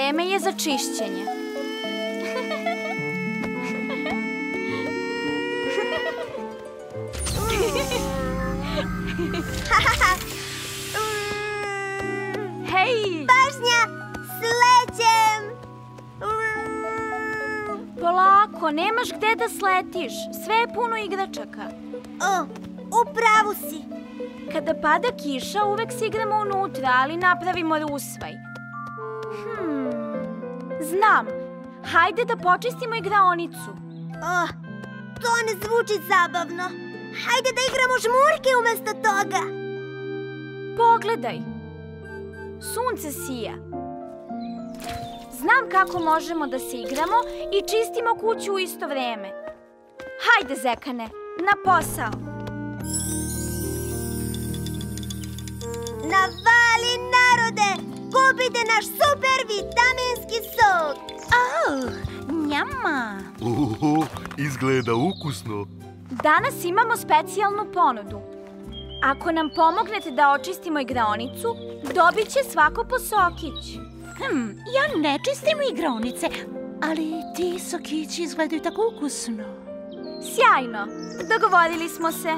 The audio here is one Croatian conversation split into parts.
vreme je za čišćenje. Hej! Pažnja! Slećem! Polako, nemaš gde da sletiš. Sve je puno igračaka. U pravu si. Kada pada kiša, uvek se igramo unutra, ali napravimo rusvaj. Znam. Hajde da počistimo igraonicu. To ne zvuči zabavno. Hajde da igramo žmurke umesto toga. Pogledaj. Sunce sija. Znam kako možemo da se igramo i čistimo kuću u isto vreme. Hajde, Zekane, na posao. Navali, narode! Kupite naš super vitaminski sok! Njama! Izgleda ukusno. Danas imamo specijalnu ponudu. Ako nam pomognete da očistimo igraonicu, dobit će svako po sokić. Ja ne čistim igraonice, ali ti sokići izgledaju tako ukusno. Sjajno! Dogovorili smo se.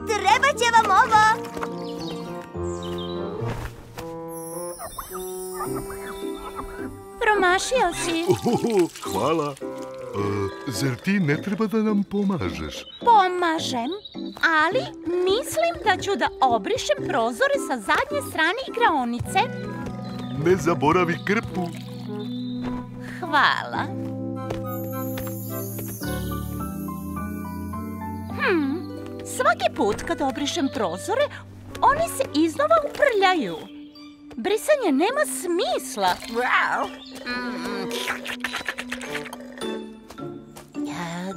Treba će vam ovo! Promašio si. Hvala. Zar ti ne treba da nam pomažeš? Pomažem, ali mislim da ću da obrišem prozore sa zadnje strane igraonice. Ne zaboravi krpu. Hvala. Svaki put kad obrišem prozore, oni se iznova uprljaju. Brisanje nema smisla.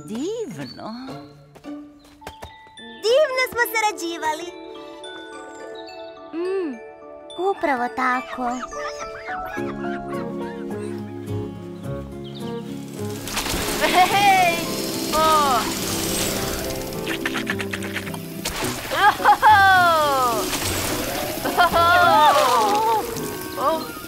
Divno. Divno smo sarađivali. Upravo tako. Hej!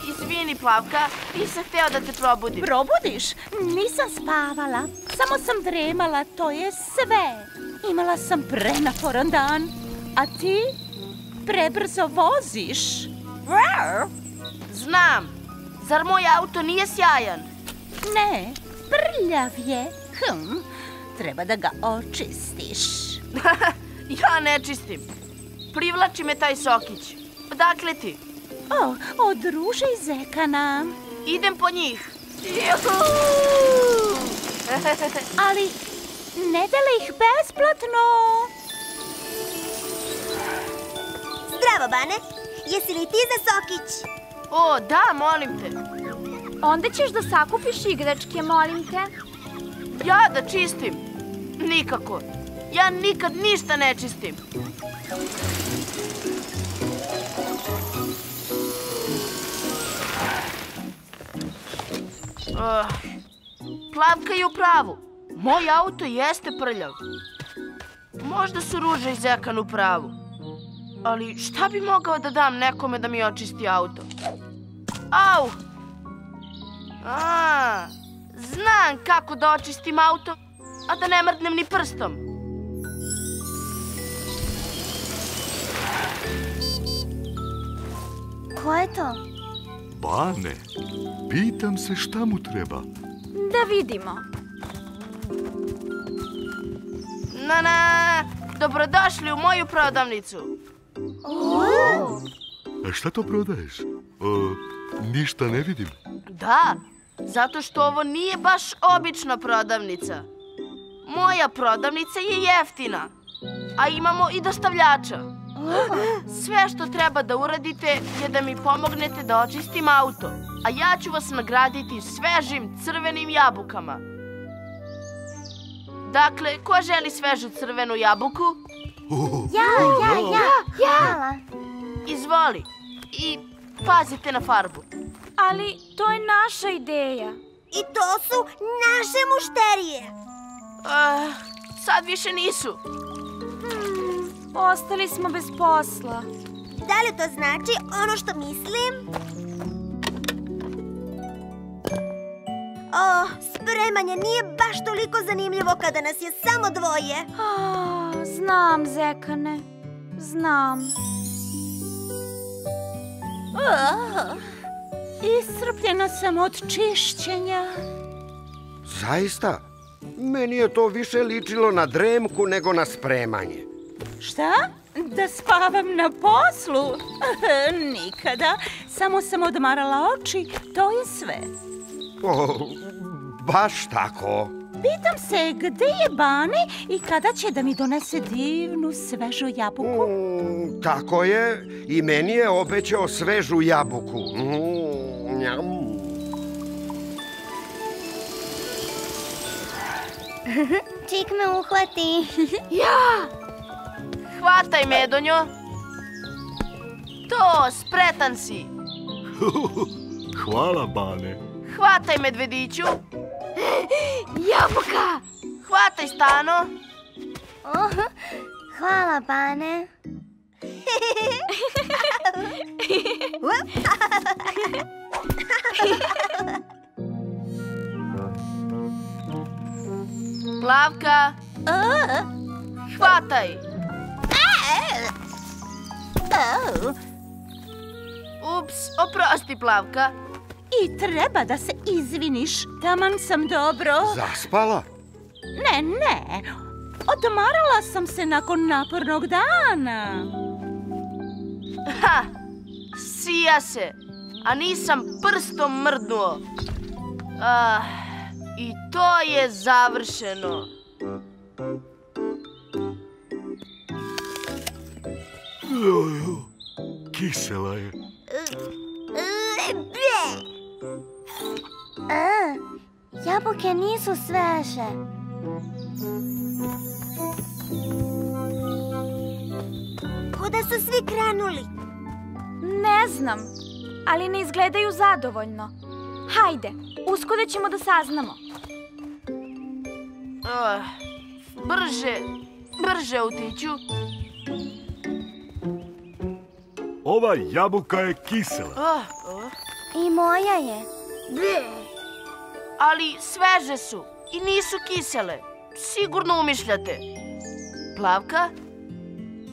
Izvini, Plavka, nisam hteo da te probudim. Probudiš? Nisam spavala, samo sam dremala, to je sve. Imala sam prenaporan dan, a ti prebrzo voziš. Znam, zar moj auto nije sjajan? Ne, prljav je. Treba da ga očistiš. Ja ne čistim. Privlači me taj sokić. Odakle ti? Od Ruže i Zekana. Idem po njih. Ali ne dele ih besplatno. Zdravo, Bane. Jesi li ti za sokić? O, da, molim te. Onda ćeš da sakupiš igračke, molim te. Ja da čistim? Nikako. Ja nikad ništa ne čistim. Plavka je u pravu. Moj auto jeste prljav. Možda su Ruža i Zekan u pravu. Ali šta bi mogao da dam nekome da mi očisti auto? Au! Znam kako da očistim auto, a da ne mrdnem ni prstom. Ko je to? Bane, pitam se šta mu treba. Da vidimo. Dobrodošli u moju prodavnicu. A šta to prodaješ? Ništa ne vidim. Da, zato što ovo nije baš obična prodavnica. Moja prodavnica je jeftina, a imamo i dostavljača. Sve što treba da uradite je da mi pomognete da očistim auto, a ja ću vas nagraditi svežim crvenim jabukama. Dakle, ko želi svežu crvenu jabuku? Ja. Izvoli. I pazite na farbu. Ali to je naša ideja. I to su naše mušterije. Sad više nisu. Ostali smo bez posla. Da li to znači ono što mislim? Spremanje nije baš toliko zanimljivo kada nas je samo dvoje. Znam, Zekane, znam. Iscrpljena sam od čišćenja. Zaista? Meni je to više ličilo na dremku nego na spremanje. Šta? Da spavam na poslu? Nikada. Samo sam odmarala oči, to je sve. Baš tako. Pitam se gde je Bane i kada će da mi donese divnu svežu jabuku? Tako je. I meni je obećao svežu jabuku. Čik me uhvati. Ja! Hvataj, Medonjo. To, spretan si. Hvala, Bane. Hvataj, Medvediću. Jabuka! Hvataj, Stano. Hvala, Bane. Plavka. Hvataj. Ups, oprosti, Plavka. I treba da se izviniš. Taman sam dobro. Zaspala? Ne. Odmarala sam se nakon napornog dana. Ha! Sija se, a nisam prstom mrdnuo. I to je završeno. Kisela je. Jabuke nisu sveže. Kuda su svi krenuli? Ne znam, ali ne izgledaju zadovoljno. Hajde, uskoro ćemo da saznamo. Brže utiću. Ova jabuka je kisela. I moja je. Ali sveže su i nisu kisele. Sigurno umišljate. Plavka?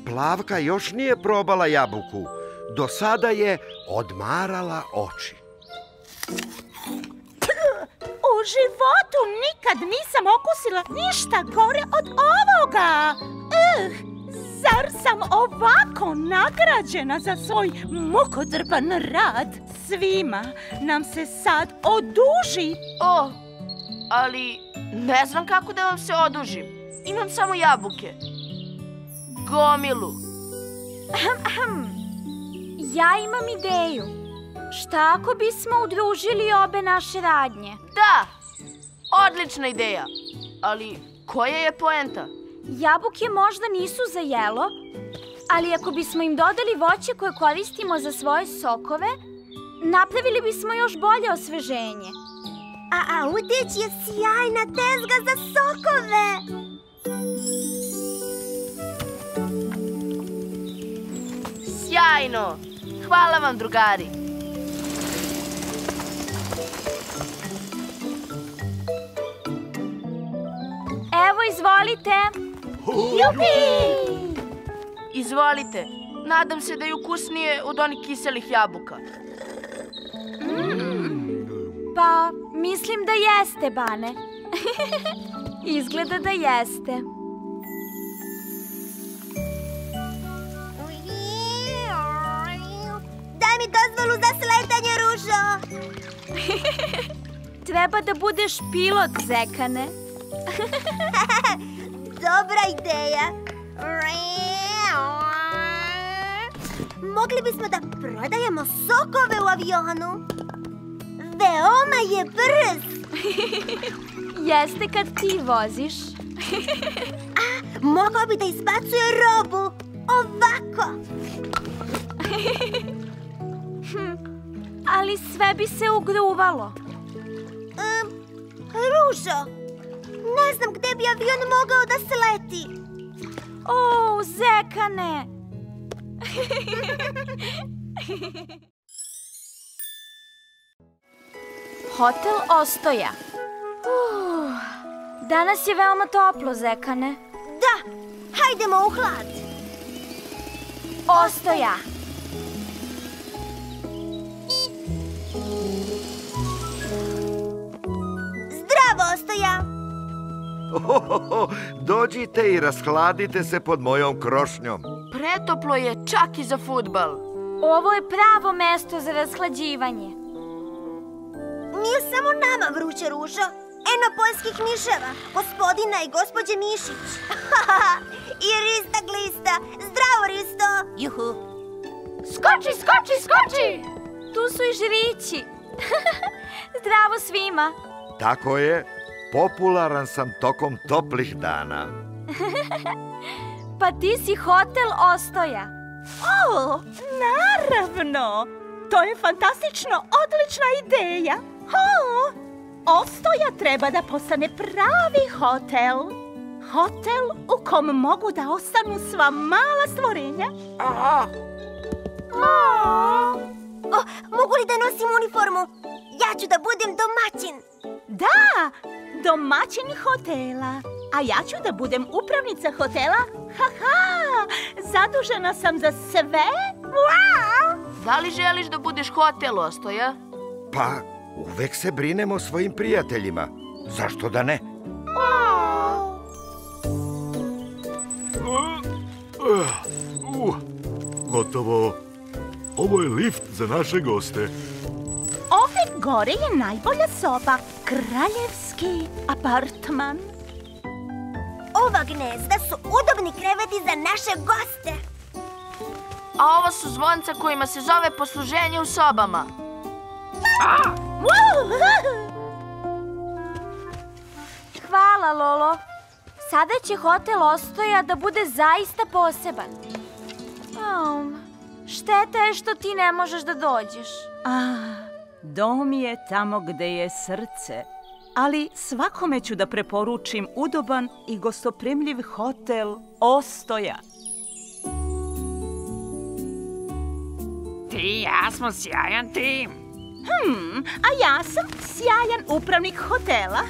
Plavka još nije probala jabuku. Do sada je odmarala oči. U životu nikad nisam okusila ništa gore od ovoga. Zar sam ovako nagrađena za svoj mukotrpan rad? Svima nam se sad oduži. Ali ne znam kako da vam se odužim. Imam samo jabuke. Gomilu. Ja imam ideju. Šta ako bismo udružili obe naše radnje? Da, odlična ideja. Ali koja je poenta? Jabuke možda nisu za jelo, ali ako bismo im dodali voće koje koristimo za svoje sokove, napravili bismo još bolje osveženje. A Autić je sjajna tezga za sokove. Sjajno! Hvala vam, drugari. Evo, izvolite. Jupi! Izvolite. Nadam se da je ukusnije od onih kiselih jabuka. Pa, mislim da jeste, Bane. Izgleda da jeste. Daj mi dozvolu za sletanje, Ružo. Treba da budeš pilot, Zekane. Dobra ideja. Mogli bismo da prodajemo sokove u avionu. Veoma je brz. Jeste kad ti voziš. Mogao bi da izbacuje robu. Ovako. Ali sve bi se ugruvalo. Ružo, ne znam gde bi avion mogao da sleti. O, Zekane! Hotel Ostoja. Danas je veoma toplo, Zekane. Da, hajdemo u hlad. Ostoja. Zdravo, Ostoja. Dođite i rashladite se pod mojom krošnjom. Pretoplo je čak i za fudbal. Ovo je pravo mesto za rashlađivanje. Nije samo nama vruće, Ružo. Eno poljskih miševa, gospodina i gospođe Mišić. I Rista glista. Zdravo, Risto. Juhu. Skoči, skoči, skoči! Tu su i žirići. Zdravo svima. Tako je, popularan sam tokom toplih dana. Pa ti si hotel Ostoja. O, naravno! To je fantastično, odlična ideja. Ostoja treba da postane pravi hotel. Hotel u kom mogu da ostanu sva mala stvorenja. Mogu li da nosim uniformu? Ja ću da budem domaćin. Da, domaćin hotela. A ja ću da budem upravnica hotela. Zadužena sam za sve. Da li želiš da budeš hotel, Ostoja? Pa, uvek se brinem o svojim prijateljima. Zašto da ne? Gotovo. Ovo je lift za naše goste. Ove gore je najbolja soba. Kraljevski apartman. Ova gnezda su udobni kreveti za naše goste. A ovo su zvonca kojima se zove posluženje u sobama. Hvala, Lolo. Sada će hotel Ostoja da bude zaista poseban. Šteta je što ti ne možeš da dođeš. Dom je tamo gde je srce. Ali svakome ću da preporučim udoban i gostoprimljiv hotel Ostoja. Ti i ja smo sjajan tim. A ja sam sjajan upravnik hotela.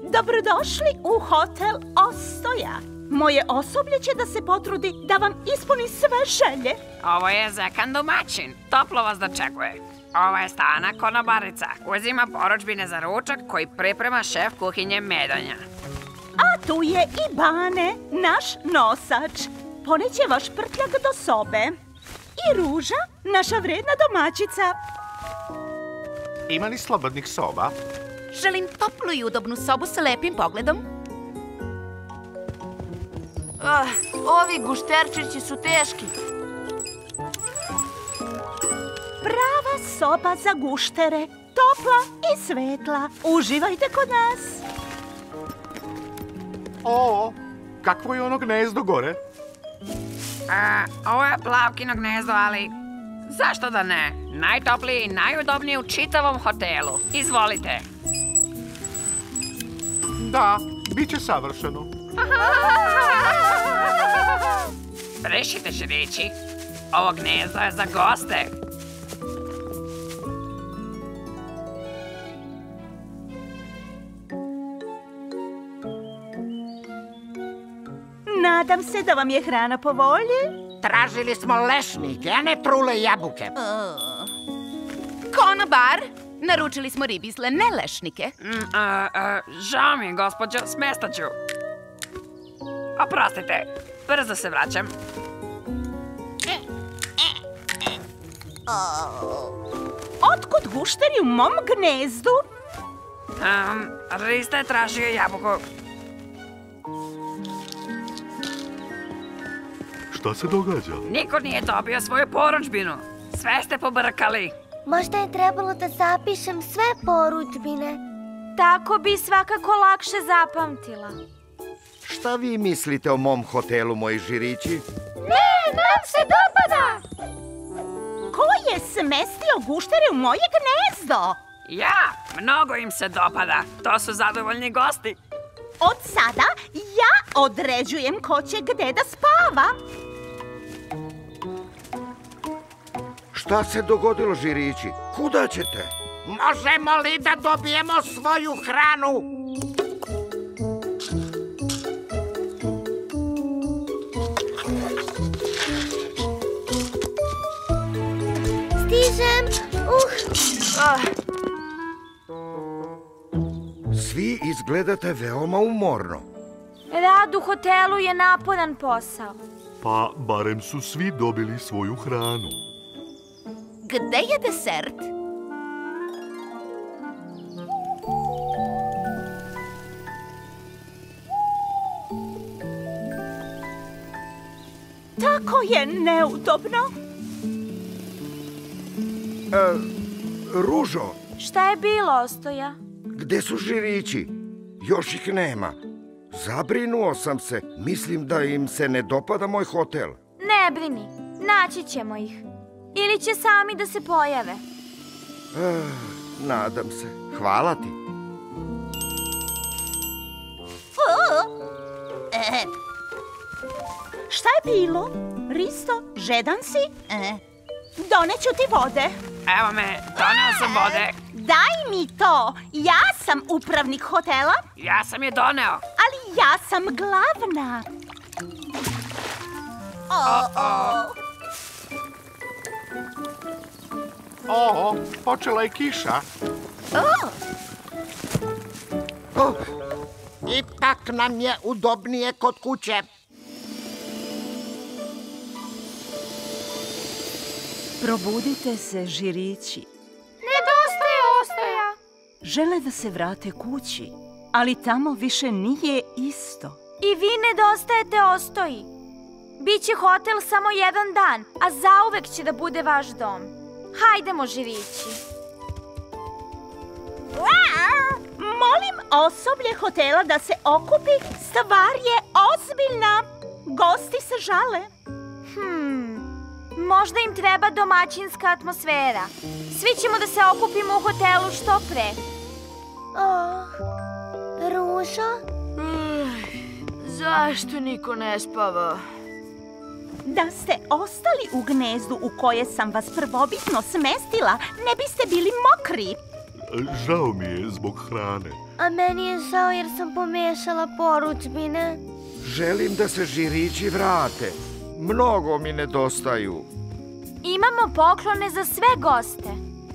Dobrodošli u hotel Ostoja. Moje osoblje će da se potrudi da vam ispuni sve želje. Ovo je Zekan domaćin. Toplo vas dočekuje. Ovo je Stana konobarica. Uzima porudžbine za ručak koji priprema šef kuhinje Medonja. A tu je i Bane, naš nosač. Poneće vaš prtljak do sobe. I Ruža, naša vredna domaćica. Ima li slobodnih soba? Želim toplu i udobnu sobu sa lepim pogledom. Ovi gušterčići su teški. Prava soba za guštere. Topla i svetla. Uživajte kod nas. O, kakvo je ono gnezdo gore? Ovo je Plavkino gnezdo, ali zašto da ne? Najtopliji i najudobniji u čitavom hotelu. Izvolite. Da, bit će savršeno. Brišite žirići. Ovo gnezdo je za goste. Nadam se da vam je hrana po volji. Tražili smo lešnike, a ne trule jabuke. Konobar, naručili smo ribizle, ne lešnike. Žao mi je, gospođo, smestaću. Oprostite, brzo se vraćam. Otkud gušteri u mom gnezdu? Rista je tražio jabuku. Šta se događa? Niko nije dobio svoju porudžbinu. Sve ste pobrkali. Možda je trebalo da zapišem sve porudžbine. Tako bi svakako lakše zapamtila. Šta vi mislite o mom hotelu, moji žirići? Ne, nam se dopada! Ko je smestio guštere u moje gnezdo? Ja, mnogo im se dopada. To su zadovoljni gosti. Od sada ja određujem ko će gde da spava. Šta se dogodilo, žirići? Kuda ćete? Možemo li da dobijemo svoju hranu? Stižem. Svi izgledate veoma umorno. Rad u hotelu je naporan posao. Pa barem su svi dobili svoju hranu. Gde je desert? Tako je neudobno. Ružo, Šta je bilo, Ostoja? gde su žirići? Još ih nema. Zabrinuo sam se. Mislim da im se ne dopada moj hotel. Ne brini, naći ćemo ih. Ili će sami da se pojave. Nadam se. Hvala ti. Šta je bilo? Risto, žedan si? Doneću ti vode. Evo me, doneo sam vode. Daj mi to. Ja sam upravnik hotela, Ja sam je doneo. ali ja sam glavna. O, počela je kiša. Ipak nam je udobnije kod kuće. Probudite se, žirići. Nedostaje Ostoja. Žele da se vrate kući, ali tamo više nije isto. I vi nedostajete Ostoji. Biće hotel samo jedan dan, a zauvek će da bude vaš dom. Hajdemo, žirići. Molim osoblje hotela da se okupi. Stvar je ozbiljna. Gosti se žale. Možda im treba domaćinska atmosfera. Svi ćemo da se okupimo u hotelu što pre. Ružo? Zašto niko ne spava? Da ste ostali u gnezdu u koje sam vas prvobitno smestila, ne biste bili mokri. Žao mi je zbog hrane. A meni je žao jer sam pomešala poručbine. Želim da se žirići vrate. Mnogo mi nedostaju. Imamo poklone za sve goste.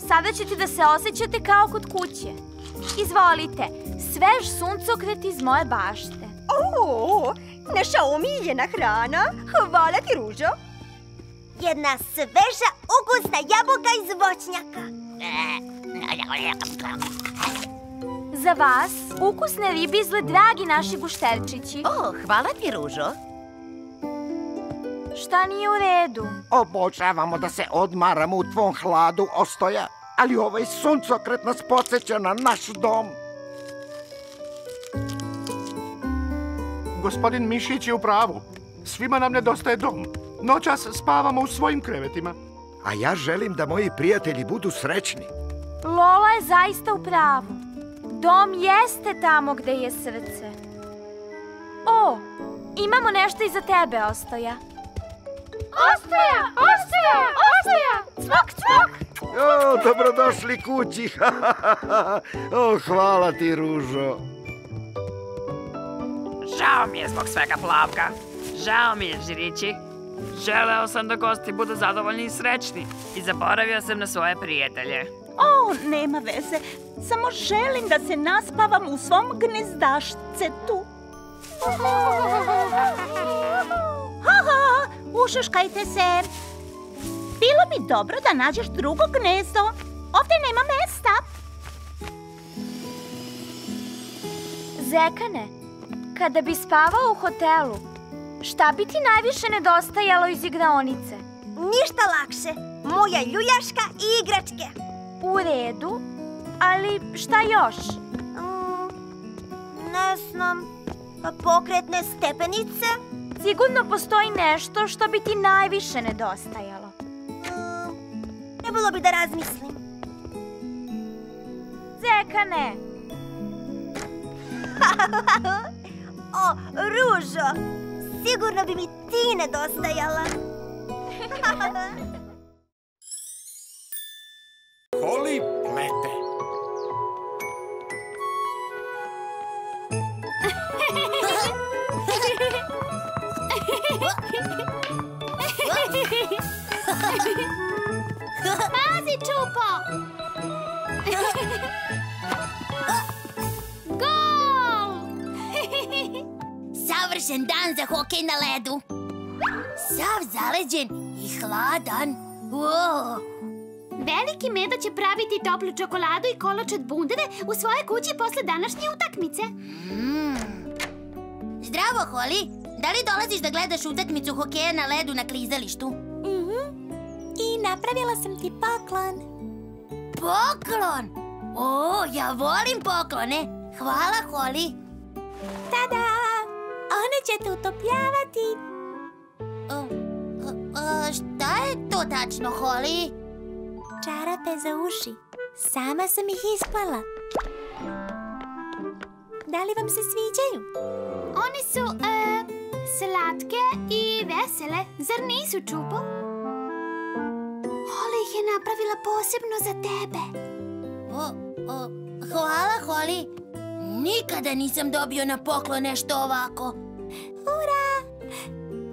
Sada ćete da se osjećate kao kod kuće. Izvolite, svež suncokret iz moje bašte. Naša omiljena hrana. Hvala ti, Ružo. Jedna sveža, ukusna jabuka iz voćnjaka. Za vas, ukusne ribizle, dragi naši gušterčići. Hvala ti, Ružo. Šta nije u redu? Obožavamo da se odmaramo u tvom hladu, Ostoja, ali ovaj suncokret nas podsjeća na naš dom. Gospodin Mišić je u pravu. Svima nam nedostaje dom. Noćas spavamo u svojim krevetima. A ja želim da moji prijatelji budu srećni. Lola je zaista u pravu. Dom jeste tamo gde je srce. O, imamo nešto i za tebe, Ostoja. Ostoja! Ostoja! Ostoja! Cvok, cvok! O, dobrodošli kući. O, hvala ti, Ružo. Žao mi je zbog svega, Plavka. Žao mi je, žirići. Želeo sam da gosti budu zadovoljni i srećni. I zaboravio sam na svoje prijatelje. Nema veze. Samo želim da se naspavam u svom gnezdašcetu. Ušuškajte se. Bilo bi dobro da nađeš drugo gnezdo. Ovdje nema mesta. Zekane, kada bi spavao u hotelu, šta bi ti najviše nedostajalo iz igraonice? Ništa lakše. Moja ljuljaška i igračke. U redu, ali šta još? Ne znam. Pokretne stepenice? Sigurno postoji nešto što bi ti najviše nedostajalo. Trebalo bi da razmislim. Zekane! O, Ružo, sigurno bi mi ti nedostajala. Koli plete. Pazi, Čupo! Gol! Savršen dan za hokej na ledu. Sav zaleđen i hladan. Veliki Medo će praviti toplu čokoladu i kolač od bundeve u svojoj kući posle današnje utakmice. Zdravo, Holly. Da li dolaziš da gledaš utakmicu hokeja na ledu na klizalištu? I napravila sam ti poklon. Poklon? O, ja volim poklone. Hvala, Holly. Tada! One će te utopljavati. Šta je to tačno, Holly? Čarape za uši. Sama sam ih isplala. Da li vam se sviđaju? One su slatke i vesele. Zar nisu, Čupo? Holly ih je napravila posebno za tebe. Hvala, Holly. Nikada nisam dobio na poklon nešto ovako. Ura!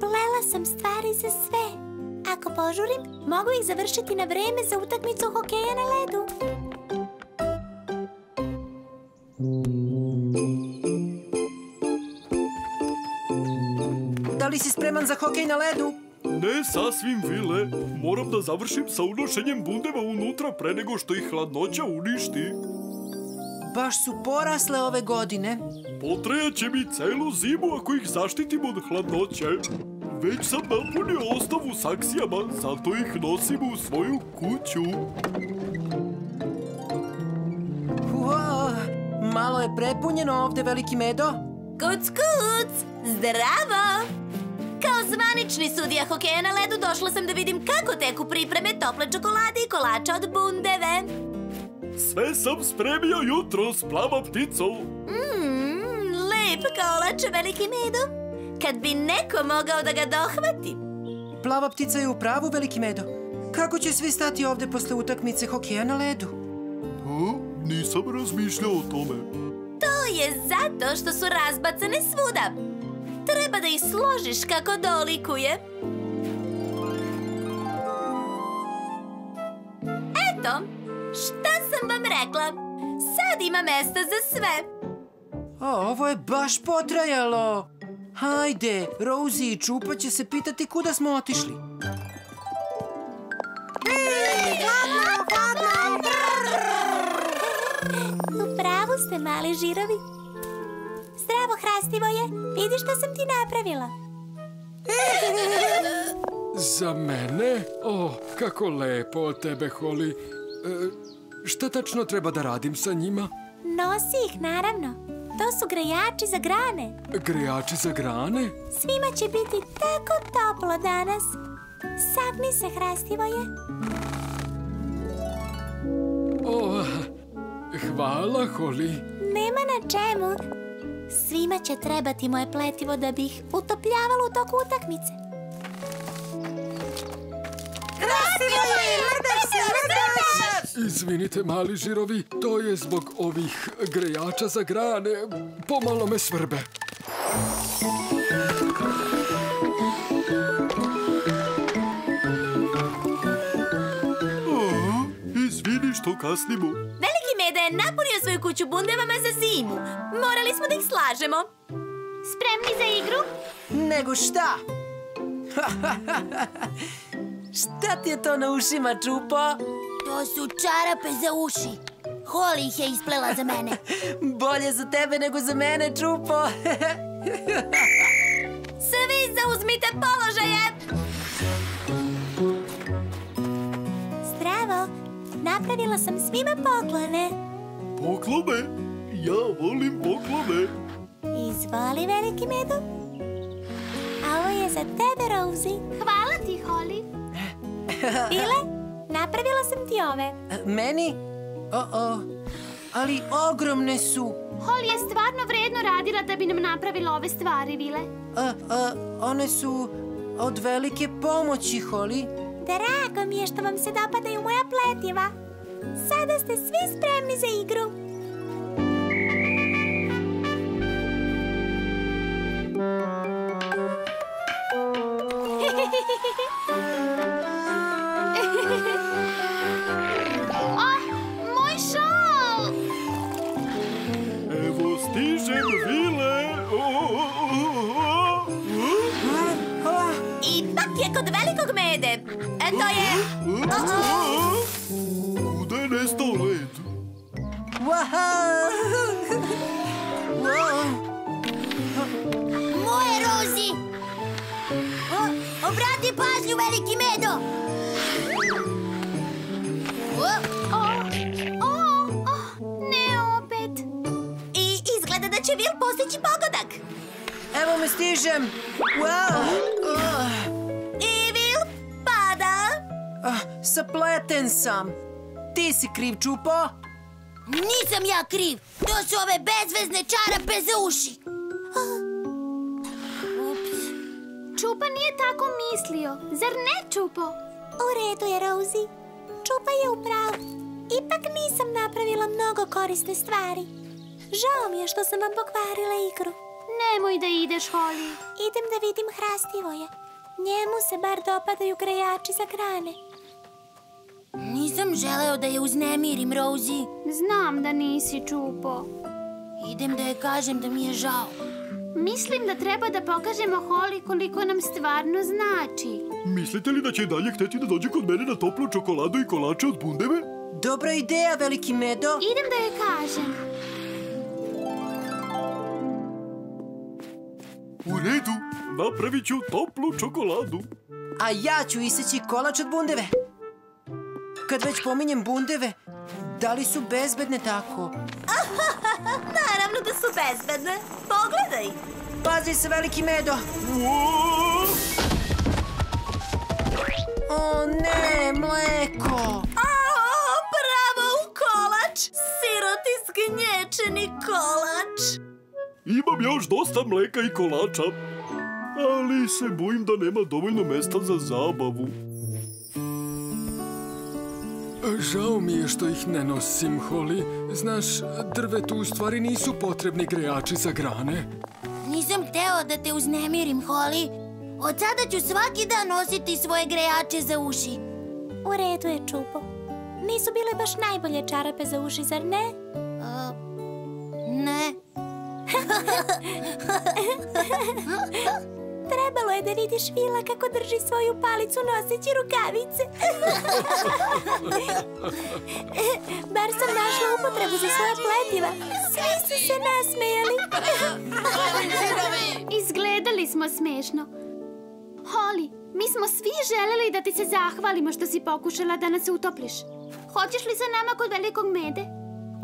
Plela sam stvari za sve. Ako požurim, mogu ih završiti na vreme za utakmicu hokeja na ledu. Da li si spreman za hokej na ledu? Ne sasvim, Vile. Moram da završim sa unošenjem bundeva unutra pre nego što ih hladnoća uništi. Baš su porasle ove godine. Potrejaće mi celu zimu ako ih zaštitim od hladnoće. Već sam napunio ostavu saksijama, zato ih nosim u svoju kuću. Malo je prepunjeno ovde, Veliki Medo. Kuc, kuc! Zdravo! Kao zvanični sudija hokeja na ledu došla sam da vidim kako teku pripreme tople čokolade i kolača od bundeve. Sve sam spremio jutro s Plava pticom. Lep kolač, Veliki Medo. Kad bi neko mogao da ga dohvati. Plava ptica je u pravu, Veliki Medo. Kako će svi stati ovde posle utakmice hokeja na ledu? Nisam razmišljao o tome. To je zato što su razbacane svuda. Treba da ih složiš kako dolikuje. Eto, šta sam vam rekla? Sad ima mesta za sve. Ovo je baš potrajalo. Hajde, Rosie i Čupa će se pitati kuda smo otišli. U pravu ste, mali žirovi. Zdravo, Hrastivoje. Vidi što sam ti napravila. Za mene? Kako lepo od tebe, Holly. Šta tačno treba da radim sa njima? Nosi ih, naravno. To su grejači za grane. Grejači za grane? Svima će biti tako toplo danas. Sagni se, Hrastivoje. Hvala, Holly. Nema na čemu. Svima će trebati moje pletivo da bi ih utopljavalo u toku utakmice. Hrastivoje, mrdaš se, mrdaš! Izvinite, mali žirovi, to je zbog ovih grejača za grane. Pomalo me svrbe. Izvini što kasnimo. Veliki Meda je napunio svoju kuću bundevama za zimu. Morali smo da ih slažemo. Spremni za igru? Nego šta? Šta ti je to na ušima, Čupo? To su čarape za uši. Holly ih je isplela za mene. Bolje za tebe nego za mene, Čupo. Svi zauzmite položaje. Zdravo. Napravila sam svima poklone. Poklone? Ja volim poklone. Izvoli, Veliki Medo. A ovo je za tebe, Rosie. Hvala ti, Holly. Bile, napravila sam ti ove. Meni? Ali ogromne su. Holly je stvarno vredno radila da bi nam napravila ove stvari, Bile. One su od velike pomoći, Holly. Drago mi je što vam se dopadaju moja pletiva. Sada ste svi spremni za igru. je kod velikog mede. To je... Kuda je nestao led? Moje, Rozi! Obrati pažnju, veliki medo! Ne opet. I izgleda da će Vil postići pogodak. Evo me, stižem. I Vil pada. Sapleten sam. Ti si kriv, Čupo. Nisam ja kriv. To su ove bezvezne čarape za uši. Čupa nije tako mislio. Zar ne, Čupo? U redu je, Rozi. Čupa je u pravu. Ipak nisam napravila mnogo korisne stvari. Žao mi je što sam vam pokvarila igru. Nemoj da ideš, Holly. Idem da vidim Hrastivoja. Njemu se bar dopadaju grejači za grane. Nisam želeo da je uznemirim, Rozi. Znam da nisi, Čupo. Idem da je kažem da mi je žao. Mislim da treba da pokažemo Holly koliko nam stvarno znači. Mislite li da će i dalje hteti da dođe kod mene na toplu čokoladu i kolače od bundeve? Dobra ideja, veliki medo. Idem da joj kažem. U redu, napravit ću toplu čokoladu. A ja ću iseći kolač od bundeve. Kad već pominjem bundeve, da li su bezbedne tako? Naravno da su bezbedne. Pogledaj. Pazi se, veliki medo. O ne, mleko. Pravo u kolač. Siroti zgnječeni kolač. Imam još dosta mleka i kolača, ali se bojim da nema dovoljno mesta za zabavu. Žao mi je što ih ne nosim, Holly. Znaš, drvetu u stvari nisu potrebni grejači za grane. Nisam hteo da te uznemirim, Holly. Od sada ću svaki dan nositi svoje grejače za uši. U redu je, Čupo. Nisu bile baš najbolje čarape za uši, zar ne? Ne. Trebalo je da vidiš Vila kako drži svoju palicu noseći rukavice. Bar sam našla upotrebu za svoja pletiva. Svi su se nasmejali. Izgledali smo smešno. Holly, mi smo svi želeli da ti se zahvalimo što si pokušala da nas utopliš. Hoćeš li sa nama kod velikog mede?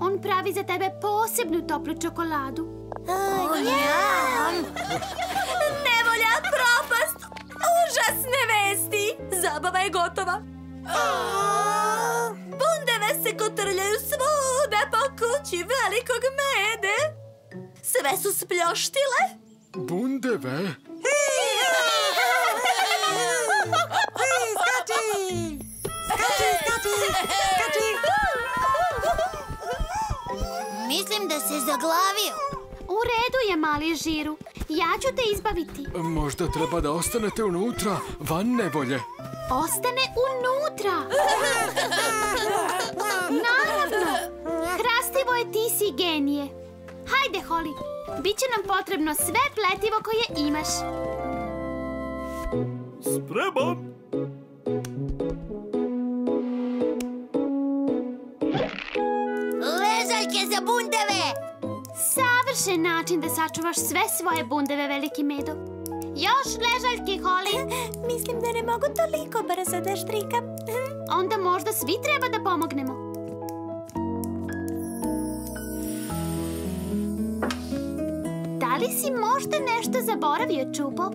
On pravi za tebe posebnu toplu čokoladu. Nevolja, propast, užasne vesti. Zabava je gotova. Bundeve se kotrljaju svuda po kući velikog mede. Sve su spljoštile. Bundeve? Mislim da se zaglavio. U redu je, mali Žiru. Ja ću te izbaviti. Možda treba da ostanete unutra, van nevolje. Ostane unutra. Naravno. Hrastivoje, ti si genije. Hajde, Holly. Biće nam potrebno sve pletivo koje imaš. Spreman. Ležaljke za bundeve. Savršen način da sačuvaš sve svoje bundeve, veliki medo. Još ležaljki, Holly. Mislim da ne mogu toliko brzo da štrikam. Onda možda svi treba da pomognemo. Da li si možda nešto zaboravio, Čupo?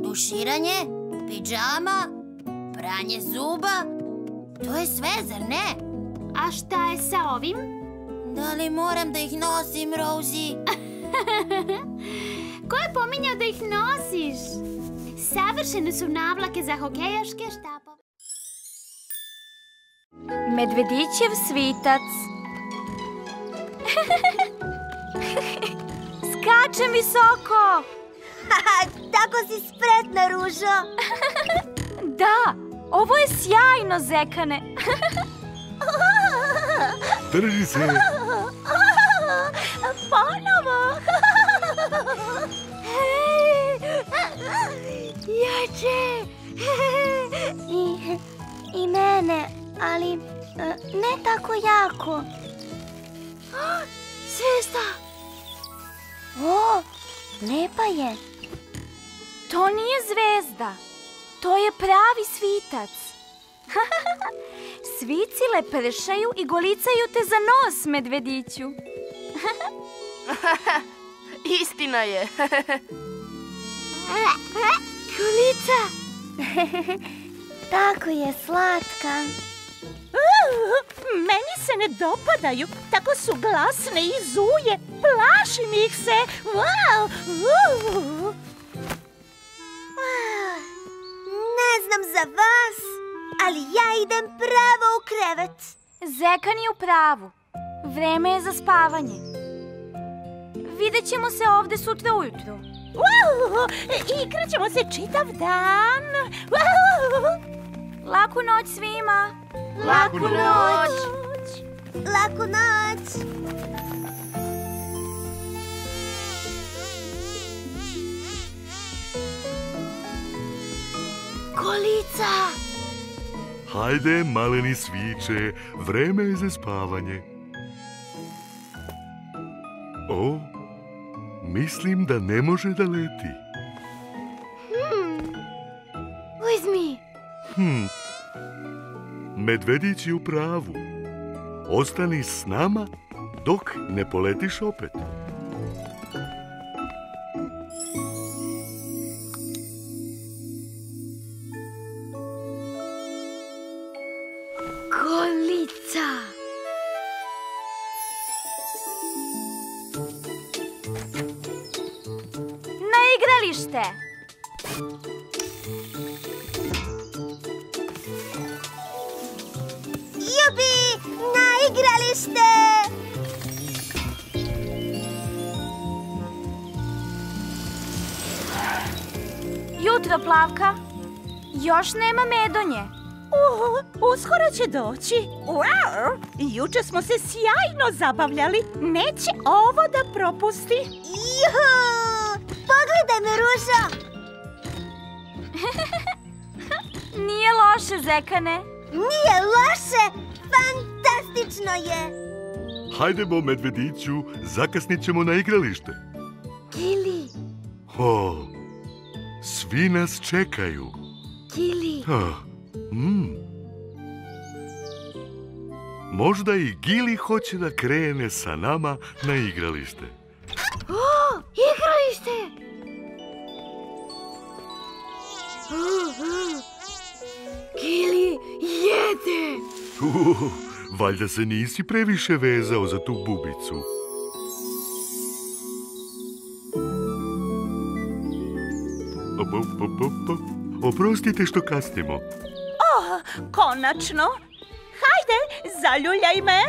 Tuširanje, pidžama, pranje zuba. To je sve, zar ne? A šta je sa ovim? Da li moram da ih nosim, Rosie? Ko je pominjao da ih nosiš? Savršene su navlake za hokejaške štapove. Medvedićev svitac. Skačem visoko. Tako si spretna, Ružo. Da, ovo je sjajno, Zekane. Drži se. Ponovo. Jače. I mene, ali ne tako jako. Zvezda! O, lepa je. To nije zvezda. To je pravi svitac. Svici lepršaju i golicaju te za nos, medvediću. Istina je. Kulica! Tako je slatka. Meni se ne dopadaju, tako su glasne i zuje. Plašim ih se. Wow! Ne znam za vas, ali ja idem pravo u krevet. Zekan je u pravu. Vreme je za spavanje. Vidjet ćemo se ovde sutra ujutru. Igrat ćemo se čitav dan. Laku noć svima. Laku noć. Laku noć. Kolica! Hajde, maleni sviće, vreme je za spavanje. O, mislim da ne može da leti. Uzmi. Medvedić je u pravu. Ostani s nama dok ne poletiš opet. Kolica! Na igralište! Jubi! Na igralište! Jutro, Plavka. Još nema medonje. Uskoro će doći. Juče smo se sjajno zabavljali. Neće ovo da propusti. Juhu! Pogledaj me, Ružo! Nije loše, Zekane. Nije loše! Fantastično je! Hajdemo, medvediću, zakasnit ćemo na igralište. Gili. O, svi nas čekaju. Gili. Možda i Gili hoće da krene sa nama na igralište. O, igralište! Gili jede! Valjda se nisi previše vezao za tu bubicu. Oprostite što kasnimo. Konačno. Hajde, zaljuljaj me.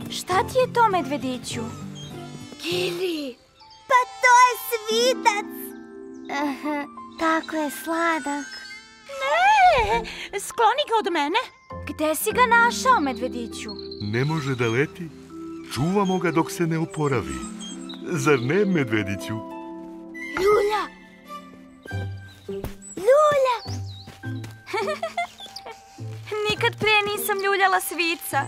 Šta ti je to, medvediću? Gili! Pa to je svitac! Tako je sladak. Ne, skloni ga od mene. Gde si ga našao, medvediću? Ne može da leti. Čuvamo ga dok se ne oporavi. Zar ne, medvediću? Ljulja! Ljulja! Nikad pre nisam ljuljala svica.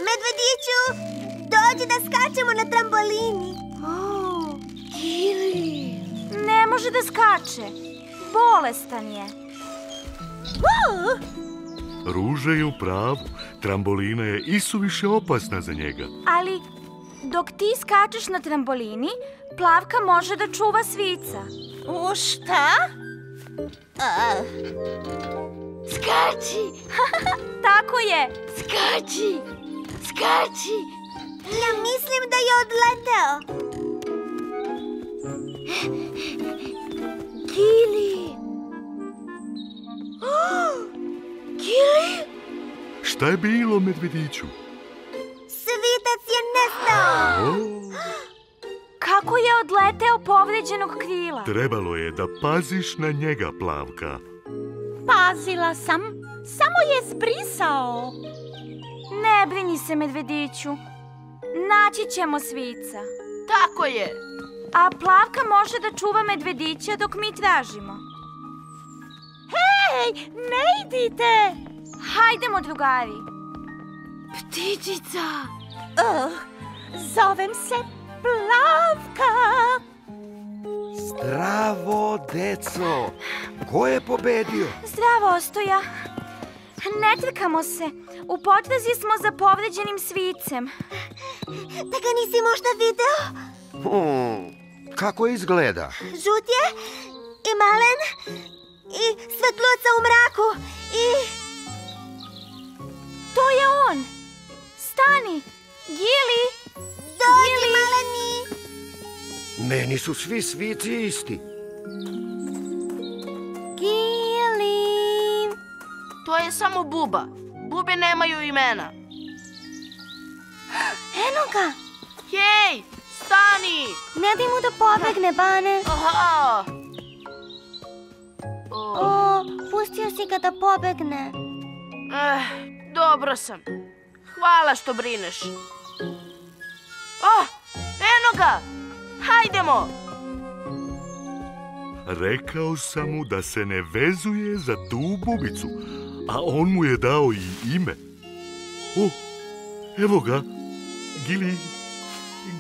Medvediću, dođi da skačemo na trambolini. Gili! Ne može da skače. Bolestan je. Ruža je u pravu. Trambolina je isuviše opasna za njega. Ali dok ti skačeš na trambolini, Plavka može da čuva svica. U šta? Skači! Tako je! Skači! Skači! Ja mislim da je odleteo. Gili! Gili? Šta je bilo, medvediću? Svitac je nestao. Kako je odleteo povređenog krila? Trebalo je da paziš na njega, Plavka. Pazila sam. Samo je zbrisao. Ne brini se, medvediću. Naći ćemo svica. Tako je. A Plavka može da čuva medvedića dok mi tražimo. Hej, ne idite! Hajdemo, drugari. Ptičica. Zovem se Plavka. Zdravo, deco. Ko je pobedio? Zdravo, Ostoja. Ne trkamo se. U potrazi smo za povređenim svicem. Da ga nisi možda video? Kako izgleda? Žut je i malen i svetluca u mraku i... To je on! Stani! Gili! Dođi, maleni! Meni su svi svici isti. Gili! To je samo buba. Bube nemaju imena. Eno ga! Hej, stani! Ne daj mu da pobegne, Bane. Aha! O, pustio si ga da pobegne. Dobro sam. Hvala što brineš. Eno ga! Hajdemo! Rekao sam mu da se ne vezuje za tu bubicu, a on mu je dao i ime. Evo ga. Gili,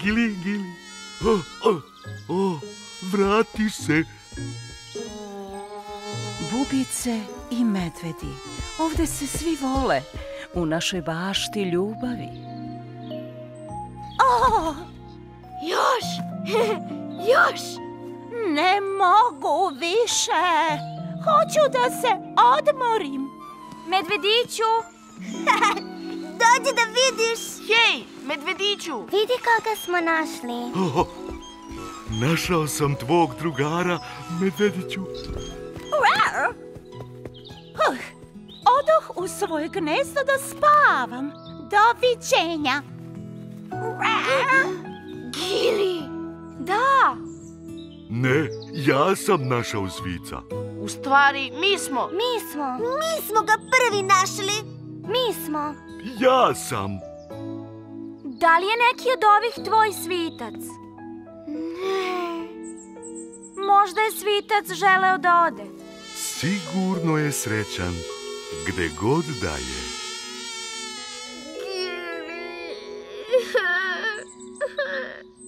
Gili, Gili. Vrati se. Bubice i medvedi, ovde se svi vole. U našoj bašti ljubavi. Još! Još! Ne mogu više! Hoću da se odmorim. Medvediću! Dođi da vidiš! Hej, medvediću! Vidi koga smo našli. Našao sam tvog drugara, medvediću. Odoh u svoje gnezdo da spavam. Doviđenja. Gili! Da! Ne, ja sam našao svica. U stvari, mi smo. Mi smo ga prvi našli. Mi smo. Ja sam. Da li je neki od ovih tvoj svitac? Ne. Možda je svitac želeo da ode. Sigurno je srećan gde god da je.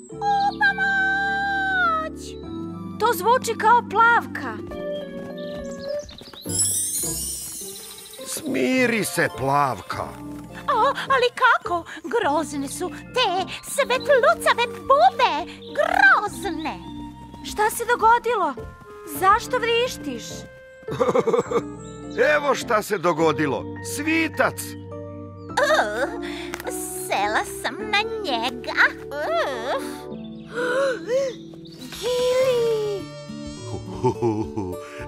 Pomoć! To zvuči kao Plavka. Smiri se, Plavka. Ali kako? Grozne su te svetlucave bube. Grozne. Šta se dogodilo? Zašto vrištiš? Evo šta se dogodilo. Svitac. Sela sam na njega. Gili!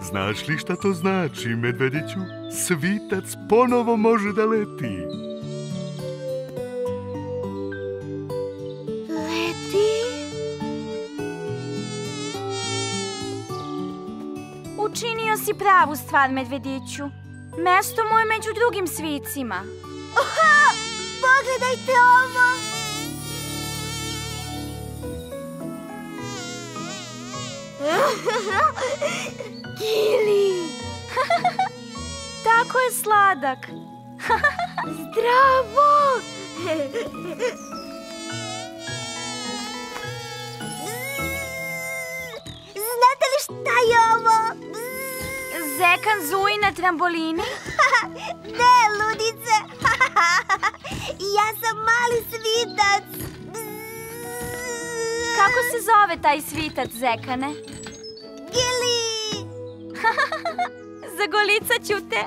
Znaš li šta to znači, medvediću? Svitac ponovo može da leti. Leti? Učinio si pravu stvar, medvediću. Mesto mu je među drugim svicima. Pogledajte ovo! Gili! Tako je sladak. Zdravo! Znate li šta je ovo? Zekan zuji na trambolini? Ne, ludice! Ja sam mali svitac! Kako se zove taj svitac, Zekane? Gili! Zagolicat ću te.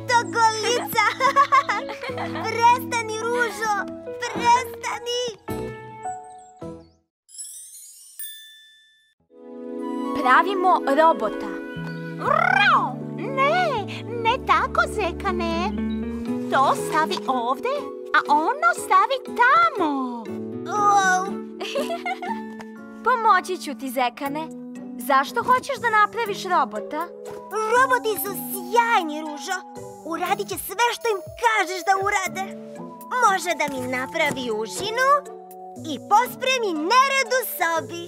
To golica! Prestani, Ružo! Prestani! Pravimo robota. Ne tako, Zekane. To stavi ovde, a ono stavi tamo. Pomoći ću ti, Zekane. Zašto hoćeš da napraviš robota? Roboti su sjajni, Ružo. Uradit će sve što im kažeš da urade. može da mi napravi užinu i pospremi nered u sobi.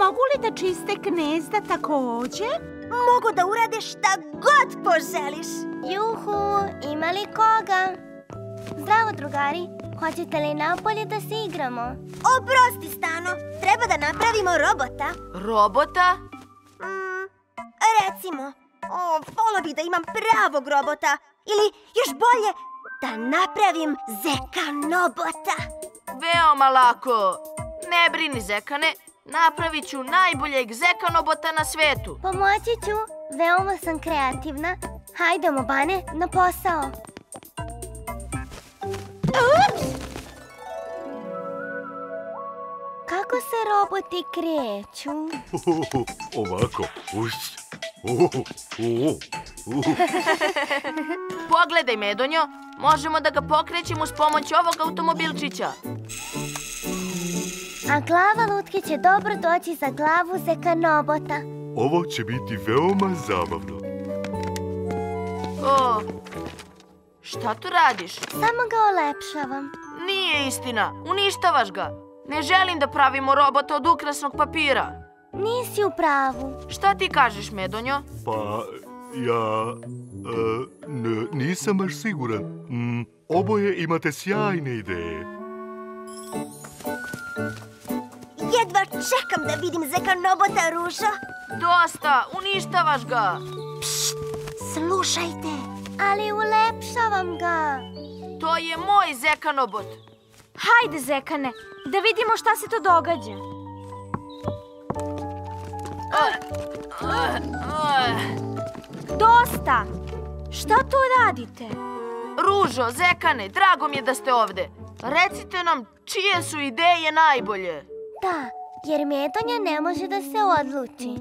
Mogu li da čiste gnezda također? Mogu da urade šta god poželiš. Juhu, ima li koga? Zdravo, drugari. Hoćete li napolje da se igramo? Oprosti, Stano. Treba da napravimo robota. Robota? Recimo. Volio bih da imam pravog robota. Ili, još bolje, da napravim zekanobota. Veoma lako. Ne brini, Zekane. Napravit ću najboljeg zekanobota na svetu. Pomoći ću. Veoma sam kreativna. Hajdemo, Bane, na posao. Ups! Kako se roboti kreću? Ovako. Pogledaj, Medonjo. Možemo da ga pokrećemo s pomoć ovog automobilčića. A glava lutke će dobro doći za glavu zekanobota. Ovo će biti veoma zabavno. Šta tu radiš? Samo ga olepšavam. Nije istina. Uništavaš ga. Ne želim da pravimo robota od ukrasnog papira. Nisi u pravu. Šta ti kažeš, Medonjo? Pa, ja... nisam baš siguran. Oboje imate sjajne ideje. Jedva čekam da vidim zekanobota, Ružo. Dosta, uništavaš ga. Pšt, slušajte. Ali ulepšavam ga. To je moj zekanobot. Hajde, Zekane, da vidimo šta se to događa. Dosta! Šta tu radite? Ružo, Zekane, drago mi je da ste ovde. Recite nam čije su ideje najbolje. Da, jer Medonja ne može da se odluči.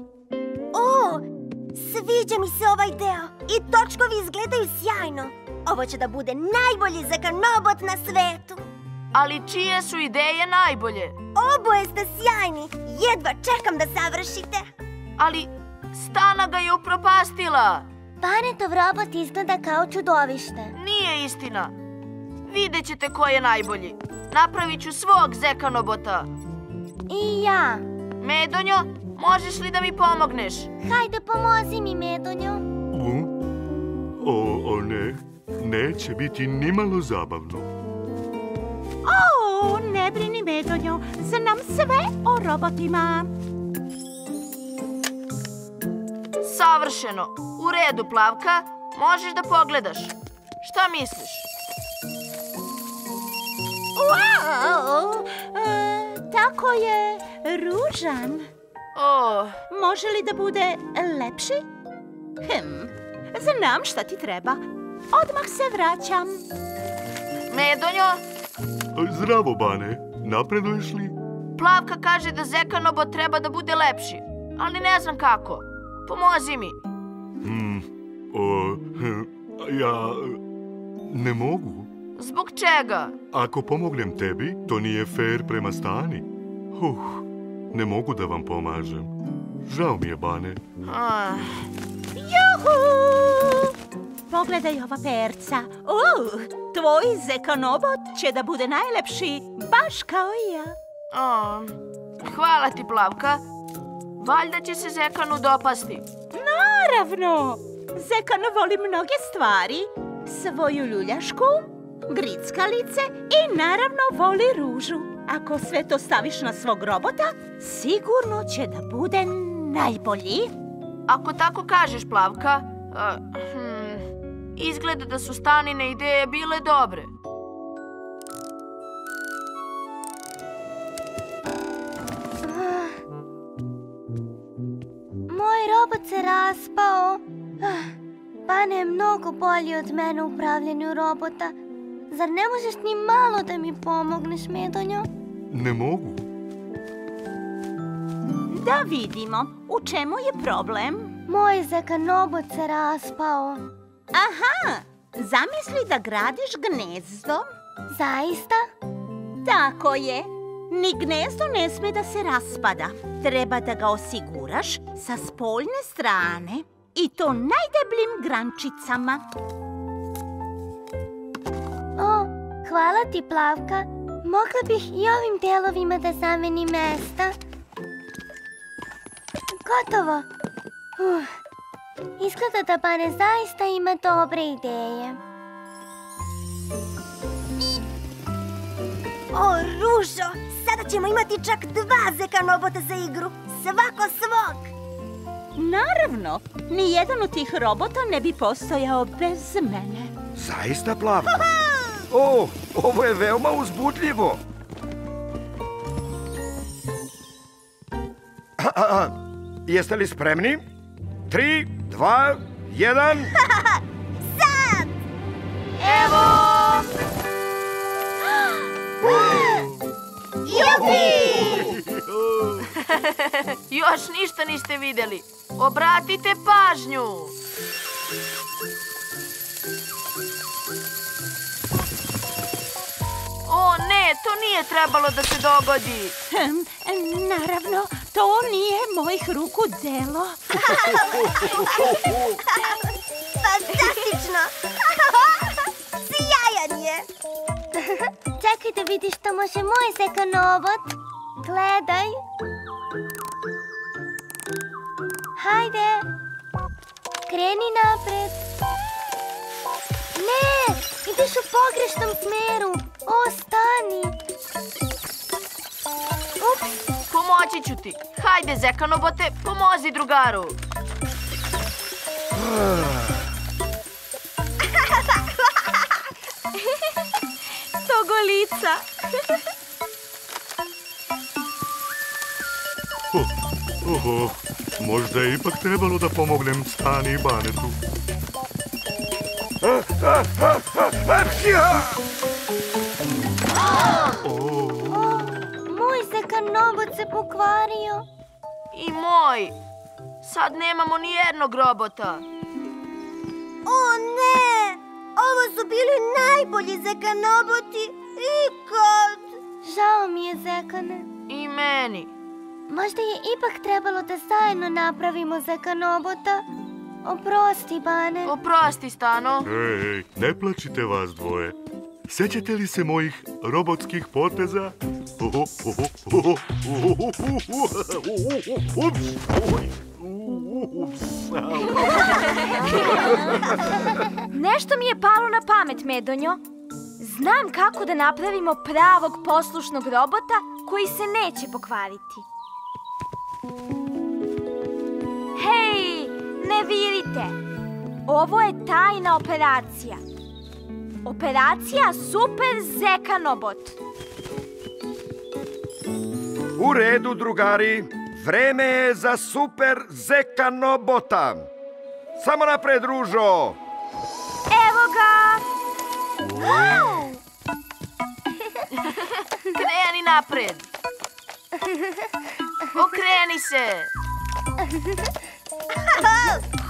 Sviđa mi se ovaj deo. I točkovi izgledaju sjajno. Ovo će da bude najbolji zekanobot na svetu. Ali čije su ideje najbolje? Oboje ste sjajni. Jedva čekam da završite. Ali Stana ga je upropastila. Banetov robot izgleda kao čudovište. Nije istina. Vidjet ćete ko je najbolji. Napravit ću svog zekanobota. I ja. Medonjo, možeš li da mi pomogneš? Hajde, pomozi mi, Medonjo. Ne. Neće biti nimalo zabavno. Ne brini, Medonjo. Znam sve o robotima. Savršeno. U redu, Plavka. Možeš da pogledaš. Šta misliš? Tako je ružan. Može li da bude lepši? Znam šta ti treba. Odmah se vraćam. Medonjo? Zdravo, Bane. Napreduješ li? Plavka kaže da zekanobot treba da bude lepši, ali ne znam kako. Pomozi mi. Ja ne mogu. Zbog čega? Ako pomognem tebi, to nije fair prema Stani. Ne mogu da vam pomažem. Žao mi je, Bane. Juhu! Pogledaj ova perca. Tvoj zekanobot će da bude najlepši, baš kao i ja. Hvala ti, Plavka. Valjda će se Zekanu dopasti. Naravno! Zekan voli mnoge stvari. Svoju ljuljašku, grickalice i naravno voli ružu. Ako sve to staviš na svog robota, sigurno će da bude najbolji. Ako tako kažeš, Plavka, izgleda da su Stanine ideje bile dobre. Moj robot se raspao. Bane je mnogo bolji od mene u upravljanju robota. Zar ne možeš ni malo da mi pomogneš, Medonjo? Ne mogu. Da vidimo, u čemu je problem? Moj zekanobot se raspao. Aha, zamisli da gradiš gnezdo. Zaista? Tako je. Ni gnezdo ne sme da se raspada. Treba da ga osiguraš sa spoljne strane i to najdebljim grančicama. Hvala ti, Plavka. Mogla bih i ovim delovima da zamenim mesta. Gotovo. Izgleda da Bane zaista ima dobre ideje. O, Ružo, sada ćemo imati čak 2 zekanobota za igru. Svako svog. Naravno, nijedan od tih robota ne bi postojao bez mene. Zaista, Plavko? O, ovo je veoma uzbudljivo. Jeste li spremni? 3, 2, 1... Sad! Evo! Jupi! Još ništa niste vidjeli. Obratite pažnju. O ne, to nije trebalo da se dogodi. Naravno, to nije mojih ruku delo. Fantastično! Sjajan je! Čekaj da vidiš što može moj zekanobot. Gledaj. Hajde. Kreni napred. Ne, ideš u pogrešnom smeru. Ostani. Ups. Pomoći ću ti. Hajde, zekanobote, pomozi drugaru. Togolica. Oho, možda je ipak trebalo da pomognem Stani i Banetu. Moj zekanobot se pokvario. I moj. Sad nemamo ni jednog robota. O ne! Ovo su bili najbolji zekanoboti ikad. Žao mi je, Zekane. I meni. Možda je ipak trebalo da zajedno napravimo zekanobota. Oprosti, Bane. Oprosti, Stano. Ej, ne plačite vas dvoje. Sećate li se mojih robotskih poteza? Nešto mi je palo na pamet, Medonjo. Znam kako da napravimo pravog poslušnog robota koji se neće pokvariti. Hej, ne virite. Ovo je tajna operacija. Operacija Super Zekanobot. U redu, drugari. Vreme je za Super Zekanobota. Samo napred, Ružo. Evo ga! Kreni napred. Okreni se.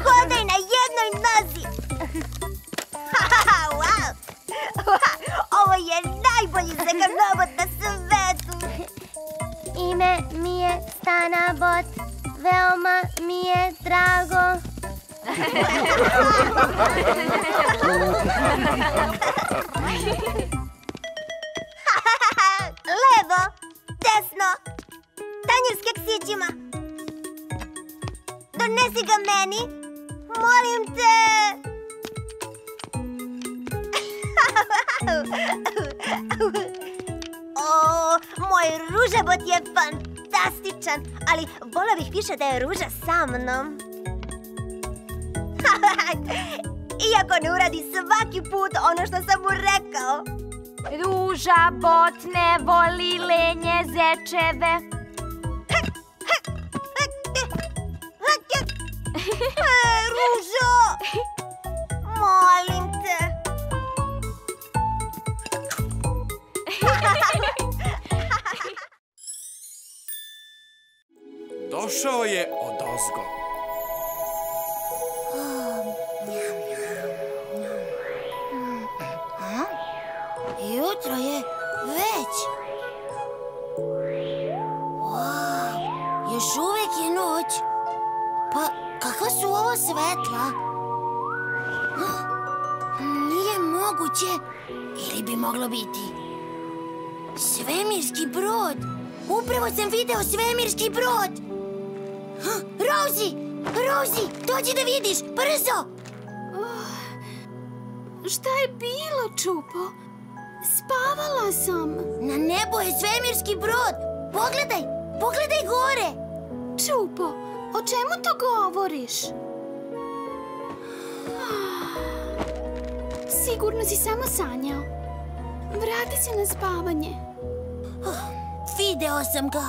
Hodaj na jednoj nozi. Ovo je najbolji zekanobot na svetu. Ime mi je Stanabot. Veoma mi je drago. Levo, desno, tanjir s keksićima. Donesi ga meni, molim te. O, moj ružabot je fantastičan, ali vola bih više da je Ruža sa mnom. Iako ne uradi svaki put ono što sam mu rekao. Ružabot ne voli lenje zečeve. Ružo! Molim te. Došao je odozgo. Jutro je već. Još uvijek je noć. Pa kakva su ovo svetla? Nije moguće. vruće. Ili bi moglo biti svemirski brod. Upravo sam video svemirski brod. Rosie, dođi da vidiš, brzo! Šta je bilo, Čupo? Spavala sam. Na nebu je svemirski brod. Pogledaj gore. Čupo, o čemu to govoriš? Sigurno si samo sanjao. Vrati se na spavanje. Video sam ga.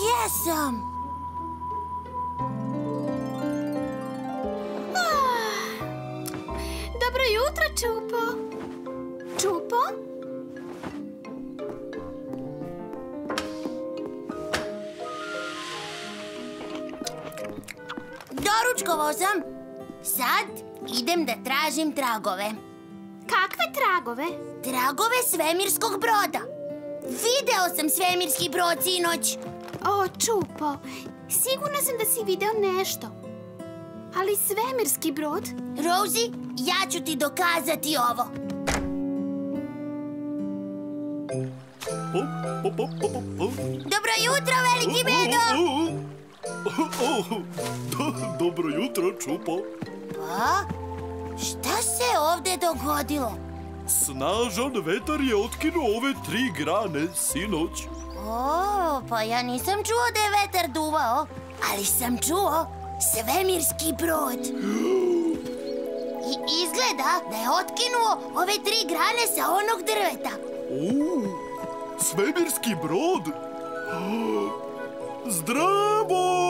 Jesam. Dobro jutro, Čupo. Čupo? Doručkovao sam. Sad idem da tražim tragove. Kakve tragove? Tragove svemirskog broda. Video sam svemirski brod sinoć. O, Čupo, sigurna sam da si video nešto. Ali svemirski brod? Rosie, ja ću ti dokazati ovo. Dobro jutro, veliki medo! Dobro jutro, Čupo. Pa, šta se ovde dogodilo? Snažan vetar je otkinuo ove 3 grane sinoć. O, pa ja nisam čuo da je vetar duvao, ali sam čuo svemirski brod. I izgleda da je otkinuo ove 3 grane sa onog drveta. Svemirski brod? Zdravo!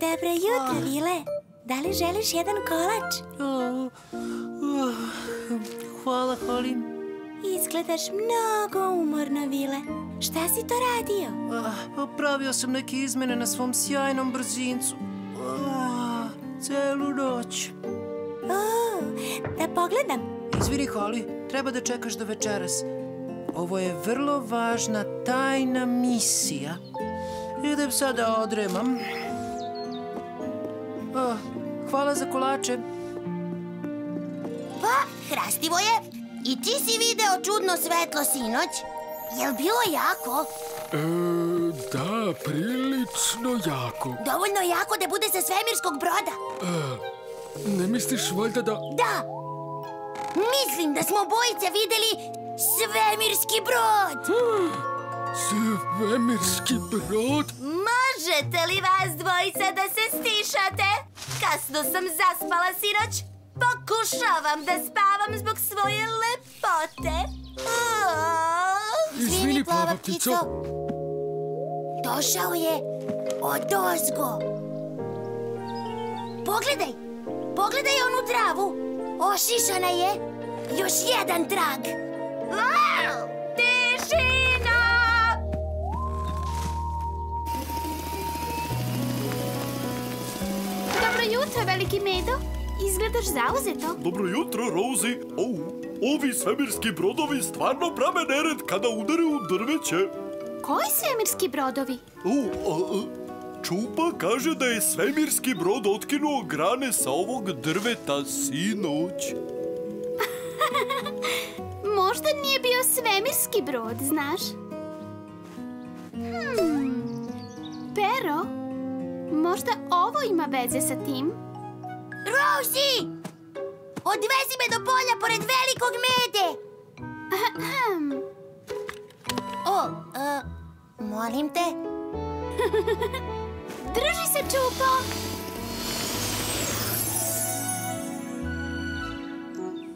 Dobro jutro, Vile. Da li želiš jedan kolač? Hvala, Holly. Izgledaš mnogo umorno, Vile. Šta si to radio? Pravio sam neke izmene na svom sjajnom brzincu. Celu noć. Da pogledam. Izvini, Holly, treba da čekaš do večeras. Ovo je vrlo važna tajna misija. Idem sad da odremam. Hvala za kolače. Pa, Hrastivo je. I ti si video čudno svetlo sinoć? Jel bilo jako? Da, prilično jako. Dovoljno jako da bude sa svemirskog broda? Ne misliš valjda da... Da! Mislim da smo obojice videli svemirski brod! Svemirski brod? Možete li vas dvojica da se stišate? Kasno sam zaspala sinoć. Pokušavam da spavam zbog svoje lepote. Izvini, plava ptico. Došao je odozgo. Pogledaj onu travu. Ošišana je. Još jedan trag. Tišina! Dobro jutro, veliki medo. Izgledaš zauzeto. Dobro jutro, Rosie. Ovi svemirski brodovi stvarno prave nered kada udare u drveće. Koji svemirski brodovi? Čupa kaže da je svemirski brod otkinuo grane sa ovog drveta sinoć. Možda nije bio svemirski brod, znaš? Pero, možda ovo ima veze sa tim? Rosie! Odvezi me do polja pored velikog mede! Molim te. Drži se, Čupo!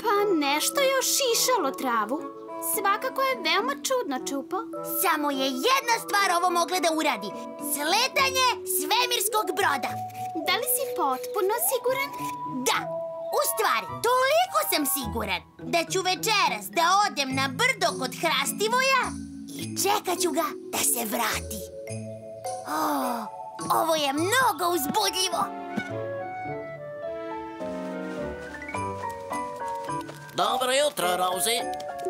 Pa nešto je ošišalo travu. Svakako je veoma čudno, Čupo. Samo je jedna stvar ovo mogla da uradi. Sletanje svemirskog broda. Da li si potpuno siguran? Da! U stvari, toliko sam siguran da ću večeras da odem na brdo kod Hrastivoja i čekat ću ga da se vrati. Ovo je mnogo uzbudljivo. Dobro jutro, Rosie.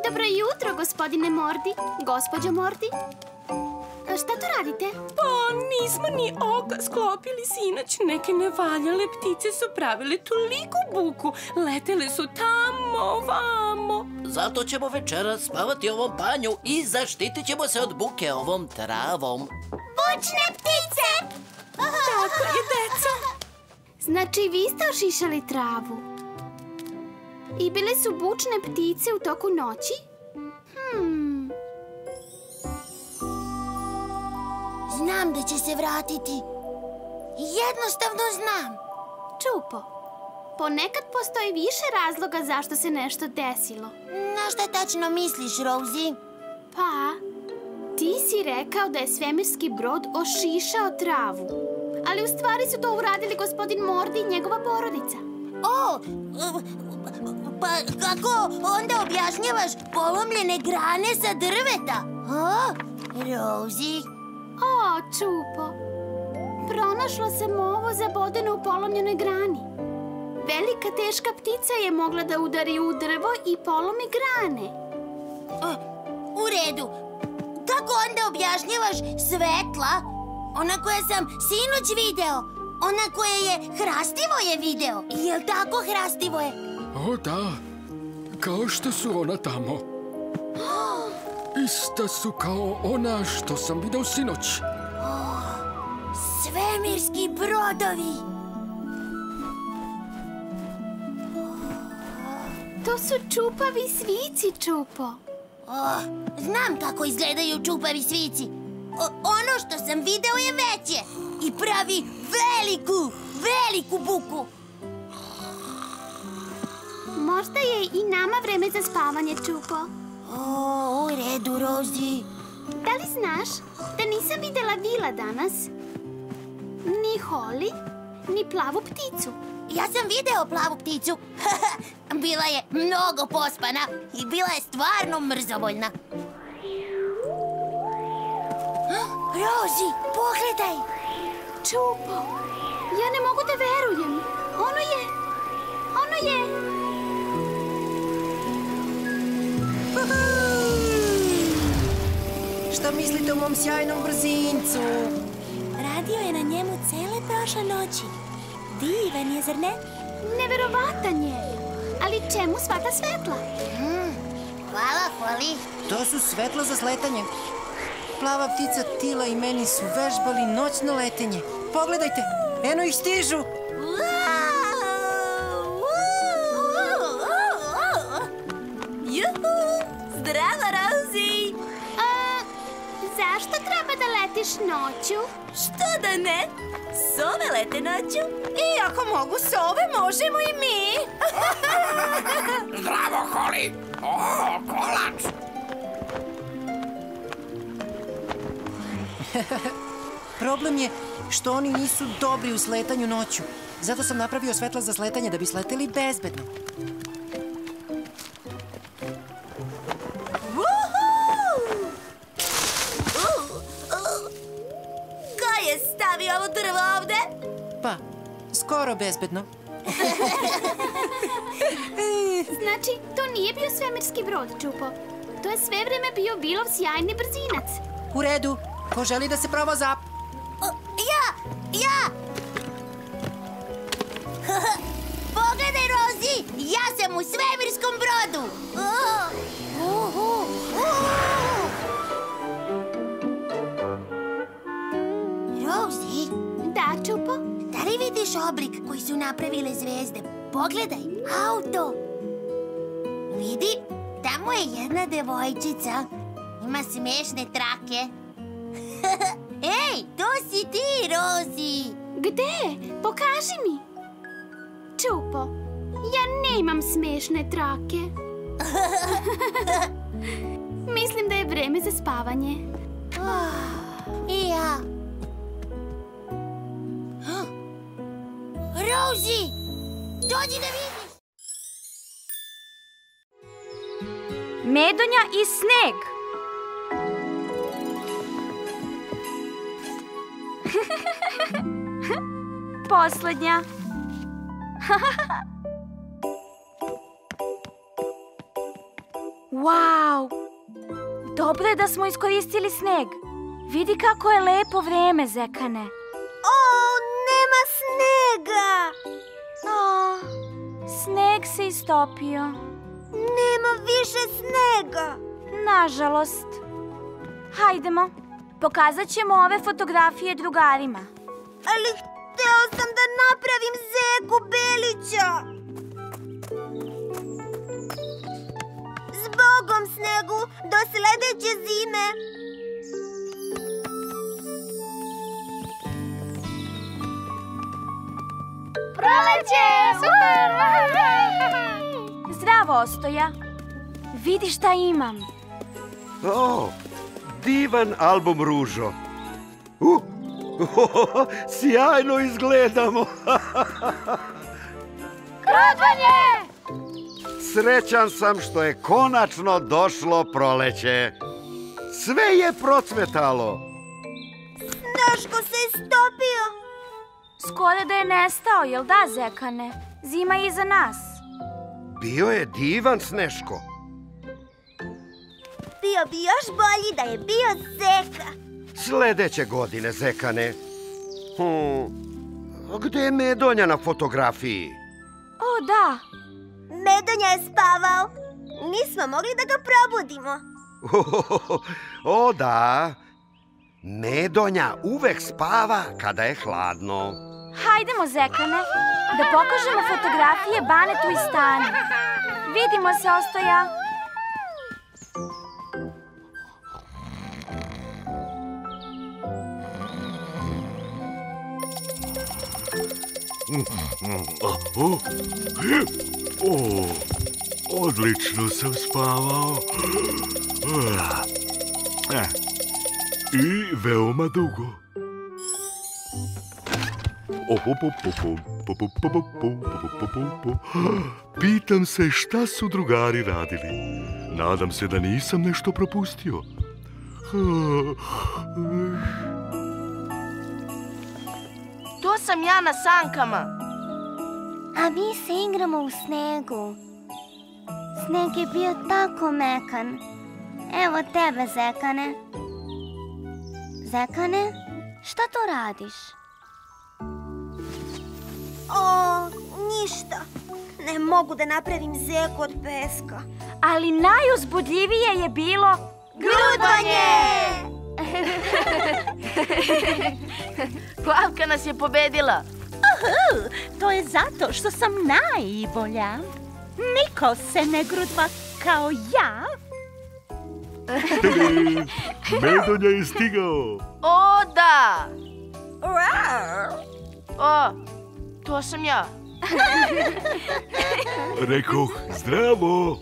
Dobro jutro, gospodine Mordi. Gospođo Mordi. Šta to radite? Pa nismo ni oka sklopili sinoć. Neke nevaljale ptice su pravile toliko buku. Letele su tamo, vamo. Zato ćemo večeras spavati u ovom panju i zaštitit ćemo se od buke ovom travom. Bučne ptice! Tako je, deco. Znači, vi ste ošišali travu. I bile su bučne ptice u toku noći? Znam da će se vratiti. Jednostavno znam. Čupo, ponekad postoji više razloga zašto se nešto desilo. Na šta tačno misliš, Rosie? Pa, ti si rekao da je svemirski brod ošišao travu. Ali u stvari su to uradili gospodin Mordi i njegova porodica. Pa kako onda objašnjavaš polomljene grane sa drveta? Rosie? Čupo, pronašla sam ovo zabodeno u polomljenoj grani. Velika teška ptica je mogla da udari u drvo i polomi grane. U redu. Kako onda objašnjavaš svetla? Ona koja sam sinoć video. Ona koja je Hrastivoje video. Jel tako, Hrastivoje? O, da. Kao što su ona tamo. Ista su kao ona što sam video sinoć. Svemirski brodovi. To su čupavi svici, Čupo. Znam kako izgledaju čupavi svici. Ono što sam video je veće i pravi veliku buku. Možda je i nama vreme za spavanje, Čupo. U redu, Rosie. Da li znaš da nisam videla Vila danas? Ni Holly, ni plavu pticu. Ja sam video plavu pticu. Bila je mnogo pospana i bila je stvarno mrzovoljna. Rosie, pogledaj! Čupo, ja ne mogu da verujem. Ono je... Šta mislite o mom sjajnom brzincu? Radio je na njemu cele prošle noći. Divan je, zar ne? Neverovatan je. Ali čemu sva ta svetla? Hvala, Holly. To su svetla za sletanje. Plava ptica Tila i meni su vežbali noćno letenje. Pogledajte, eno ih stižu. Juhu! Zdravo, Rosie! Zašto treba da letiš noću? Što da ne? Sove lete noću. I ako mogu sove, možemo i mi. Zdravo, Holly! Kolač! Problem je što oni nisu dobri u sletanju noću. Zato sam napravio svetla za sletanje da bi sleteli bezbedno. Ko je stavio ovo drvo ovde? Pa, skoro bezbedno. Znači, to nije bio svemirski brod, Čupo. To je sve vreme bio Vilov sjajni brzinac. U redu. Ko želi da se provoza? Ja! Pogledaj, Rosie! Ja sam u svemirskom brodu! Rosie? Da, Čupo? Da li vidiš oblik koji su napravile zvezde? Pogledaj, auto! Vidi, tamo je jedna devojčica. Ima smešne trake. Ej, to si ti, Rosie! Gde? Pokaži mi. Čupo, ja nemam smešne trake. Mislim da je vreme za spavanje. I ja. Rosie, dođi da vidiš. Medonja i sneg. Poslednja. Wow! Dobro je da smo iskoristili sneg. Vidi kako je lepo vreme, Zekane. O, nema snega! Sneg se istopio. Nema više snega. Nažalost. Hajdemo, pokazat ćemo ove fotografije drugarima. Ali hteo sam da napravim Zeku Belića. Zbogom, snegu, do sledeće zime. Proleće! Super! Zdravo, Ostoja. Vidi šta imam. O, divan album, Ružo. Sjajno izgledamo. Grudvanje! Srećan sam što je konačno došlo proleće. Sve je procvetalo. Sneško se istopio. Skoro da je nestao, jel da, Zekane? Zima je iza nas. Bio je divan, Sneško. Bio bi još bolji da je bio Zeka. Sledeće godine, Zekane. Gde je Medonja na fotografiji? O, da. Medonja je spavao. Nismo mogli da ga probudimo. O, da. Medonja uvek spava kada je hladno. Hajdemo, Zekane, da pokažemo fotografije Banetu i Stani. Vidimo se, Ostoja. Odlično sam spavao. I veoma dugo. Pitam se šta su drugari radili. Nadam se da nisam nešto propustio. To sam ja na sankama. A mi se igramo u snegu. Sneg je bio tako mekan. Evo tebe, Zekane. Zekane, šta to radiš? O, ništa. Ne mogu da napravim Zeku od peska. Ali najuzbudljivije je bilo... Grudvanje! Plavka nas je pobedila. To je zato što sam najbolja. Niko se ne grudva kao ja. Medonja je stigao. O, da! O, to sam ja. Rekoh, zdravo.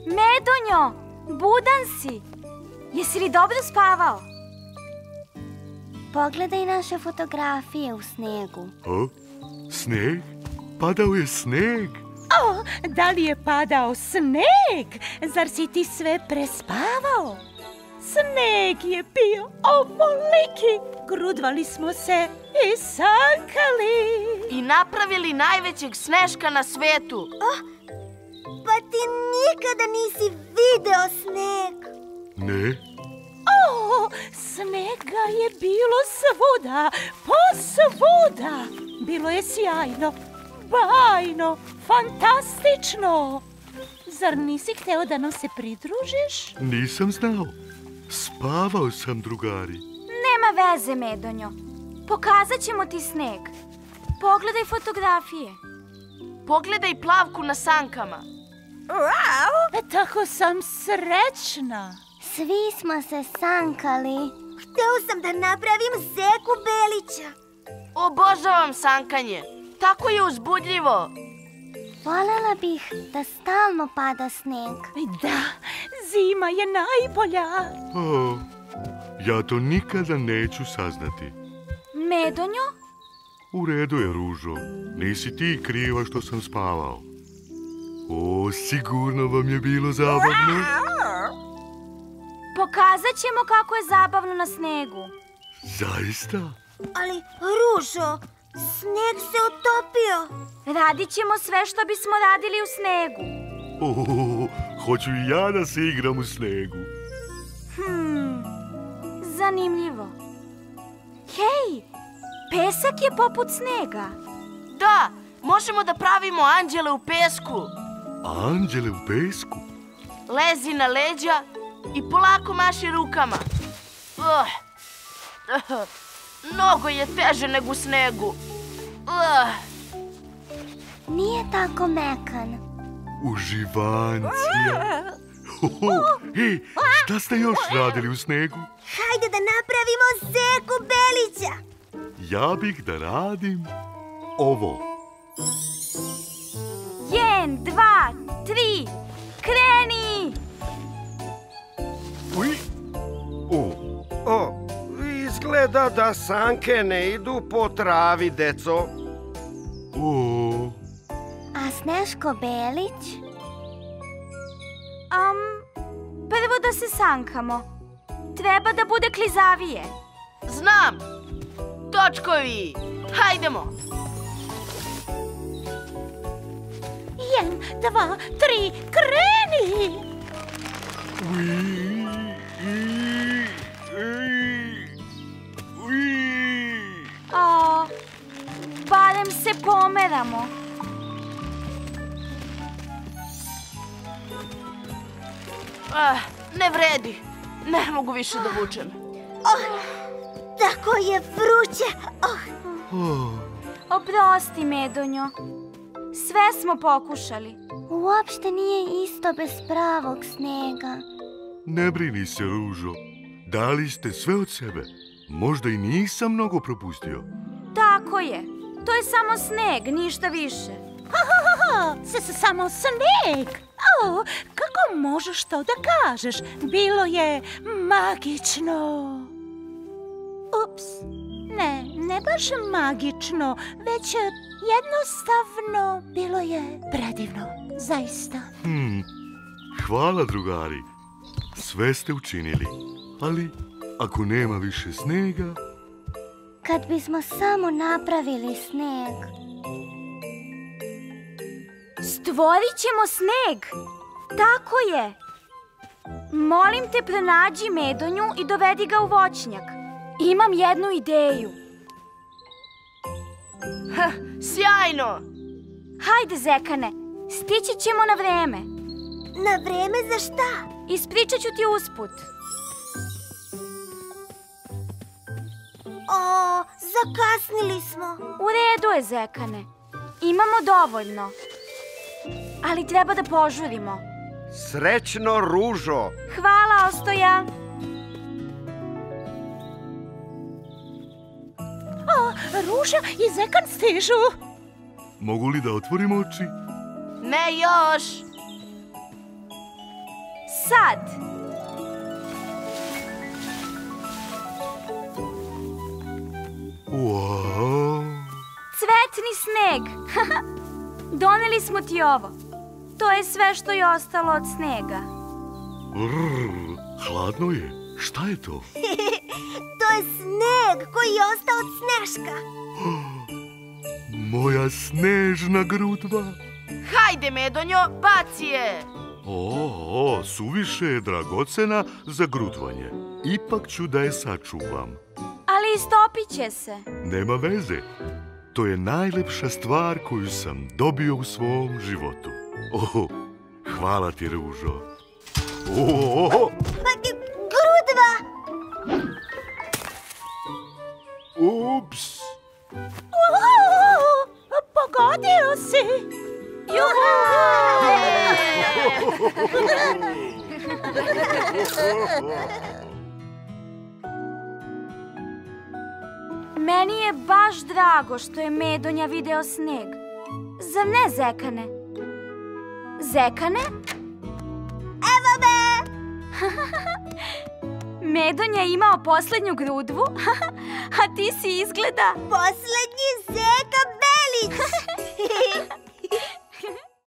Medonjo, budan si. Jesi li dobro spavao? Pogledaj naše fotografije u snegu. Sneg? Padao je sneg. O, da li je padao sneg? Zar si ti sve prespavao? Sneg je bio ovoliki. Grudvali smo se i sankali. I napravili najvećeg sneška na svetu. Pa ti nikada nisi video sneg. Ne? O, snega je bilo svuda, posvuda. Bilo je sjajno, bajno, fantastično. Zar nisi hteo da nam se pridružiš? Nisam znao. Spavao sam, drugari. Nema veze, Medonjo. Pokazat ćemo ti sneg. Pogledaj fotografije. Pogledaj Plavku na sankama. Tako sam srećna. Svi smo se sankali. Hteo sam da napravim Zeku Belića. Obožavam sankanje. Tako je uzbudljivo. Volela bih da stalno pada sneg. Da, zima je najbolja. Ja to nikada neću saznati. Medonjo? U redu je, Ružo. Nisi ti kriva što sam spavao. O, sigurno vam je bilo zabavno. Pokazat ćemo kako je zabavno na snegu. Zaista? Ali, Ružo, sneg se utopio. Radit ćemo sve što bismo radili u snegu. Hoću i ja da se igram u snegu. Za Zanimljivo. Hej, pesak je poput snega. Da, možemo da pravimo anđele u pesku. Anđele u pesku? Lezi na leđa i polako maši rukama. Mnogo je teže nego u snegu. Nije tako mekan. Uživancija. Hej, šta ste još radili u snegu? Hajde da napravimo Zeku Belića. Ja bih da radim ovo. 1, 2, 3, kreni! Uj! Izgleda da sanke ne idu po travi, deco. A Sneško Belić? Prvo da se sankamo. Treba da bude klizavije. Znam! Točkovi! Hajdemo! 1, 2, 3, kreni! Barem se pomeramo. Ne vredi. Ne mogu više da vučem. Tako je vruće. Oprosti, Medonjo. Sve smo pokušali. Uopšte nije isto bez pravog snega. Ne brini se, Ružo. Dali ste sve od sebe. Možda i nisam mnogo propustio. Tako je. To je samo sneg, ništa više. Samo sneg? Kako možeš to da kažeš? Bilo je magično. Ups, ne baš magično, već jednostavno bilo je predivno, zaista. Hvala, drugari. Sve ste učinili. Ali ako nema više snega... Kad bismo samo napravili sneg. Stvorit ćemo sneg. Tako je. Molim te, pronađi Medonju i dovedi ga u voćnjak. Imam jednu ideju. Sjajno! Hajde, Zekane, stići ćemo na vreme. Na vreme za šta? Ispričat ću ti usput. Zakasnili smo. U redu je, Zekane. Imamo dovoljno. Ali treba da požurimo. Srećno, Ružo! Hvala, Ostoja! Ruža i Zekan stižu. Mogu li da otvorim oči? Ne još! Sad! Wow. Cvetni sneg! Doneli smo ti ovo. To je sve što je ostalo od snega. Hladno je. Šta je to? To je sneg koji je ostao od Sneška. Moja snežna grudva. Hajde, Medonjo, baci je! Suviše je dragocena za grudvanje. Ipak ću da je sačuvam. Ali istopit će se. Nema veze. To je najlepša stvar koju sam dobio u svom životu. Hvala ti, Ružo. Grudva! Ups! Pogodio si! Meni je baš drago što je Medonja video sneg. Zar ne, Zekane? Zekane? Evo me! Medonja je imao poslednju grudvu, a ti si izgleda... Poslednji Zeka Belić!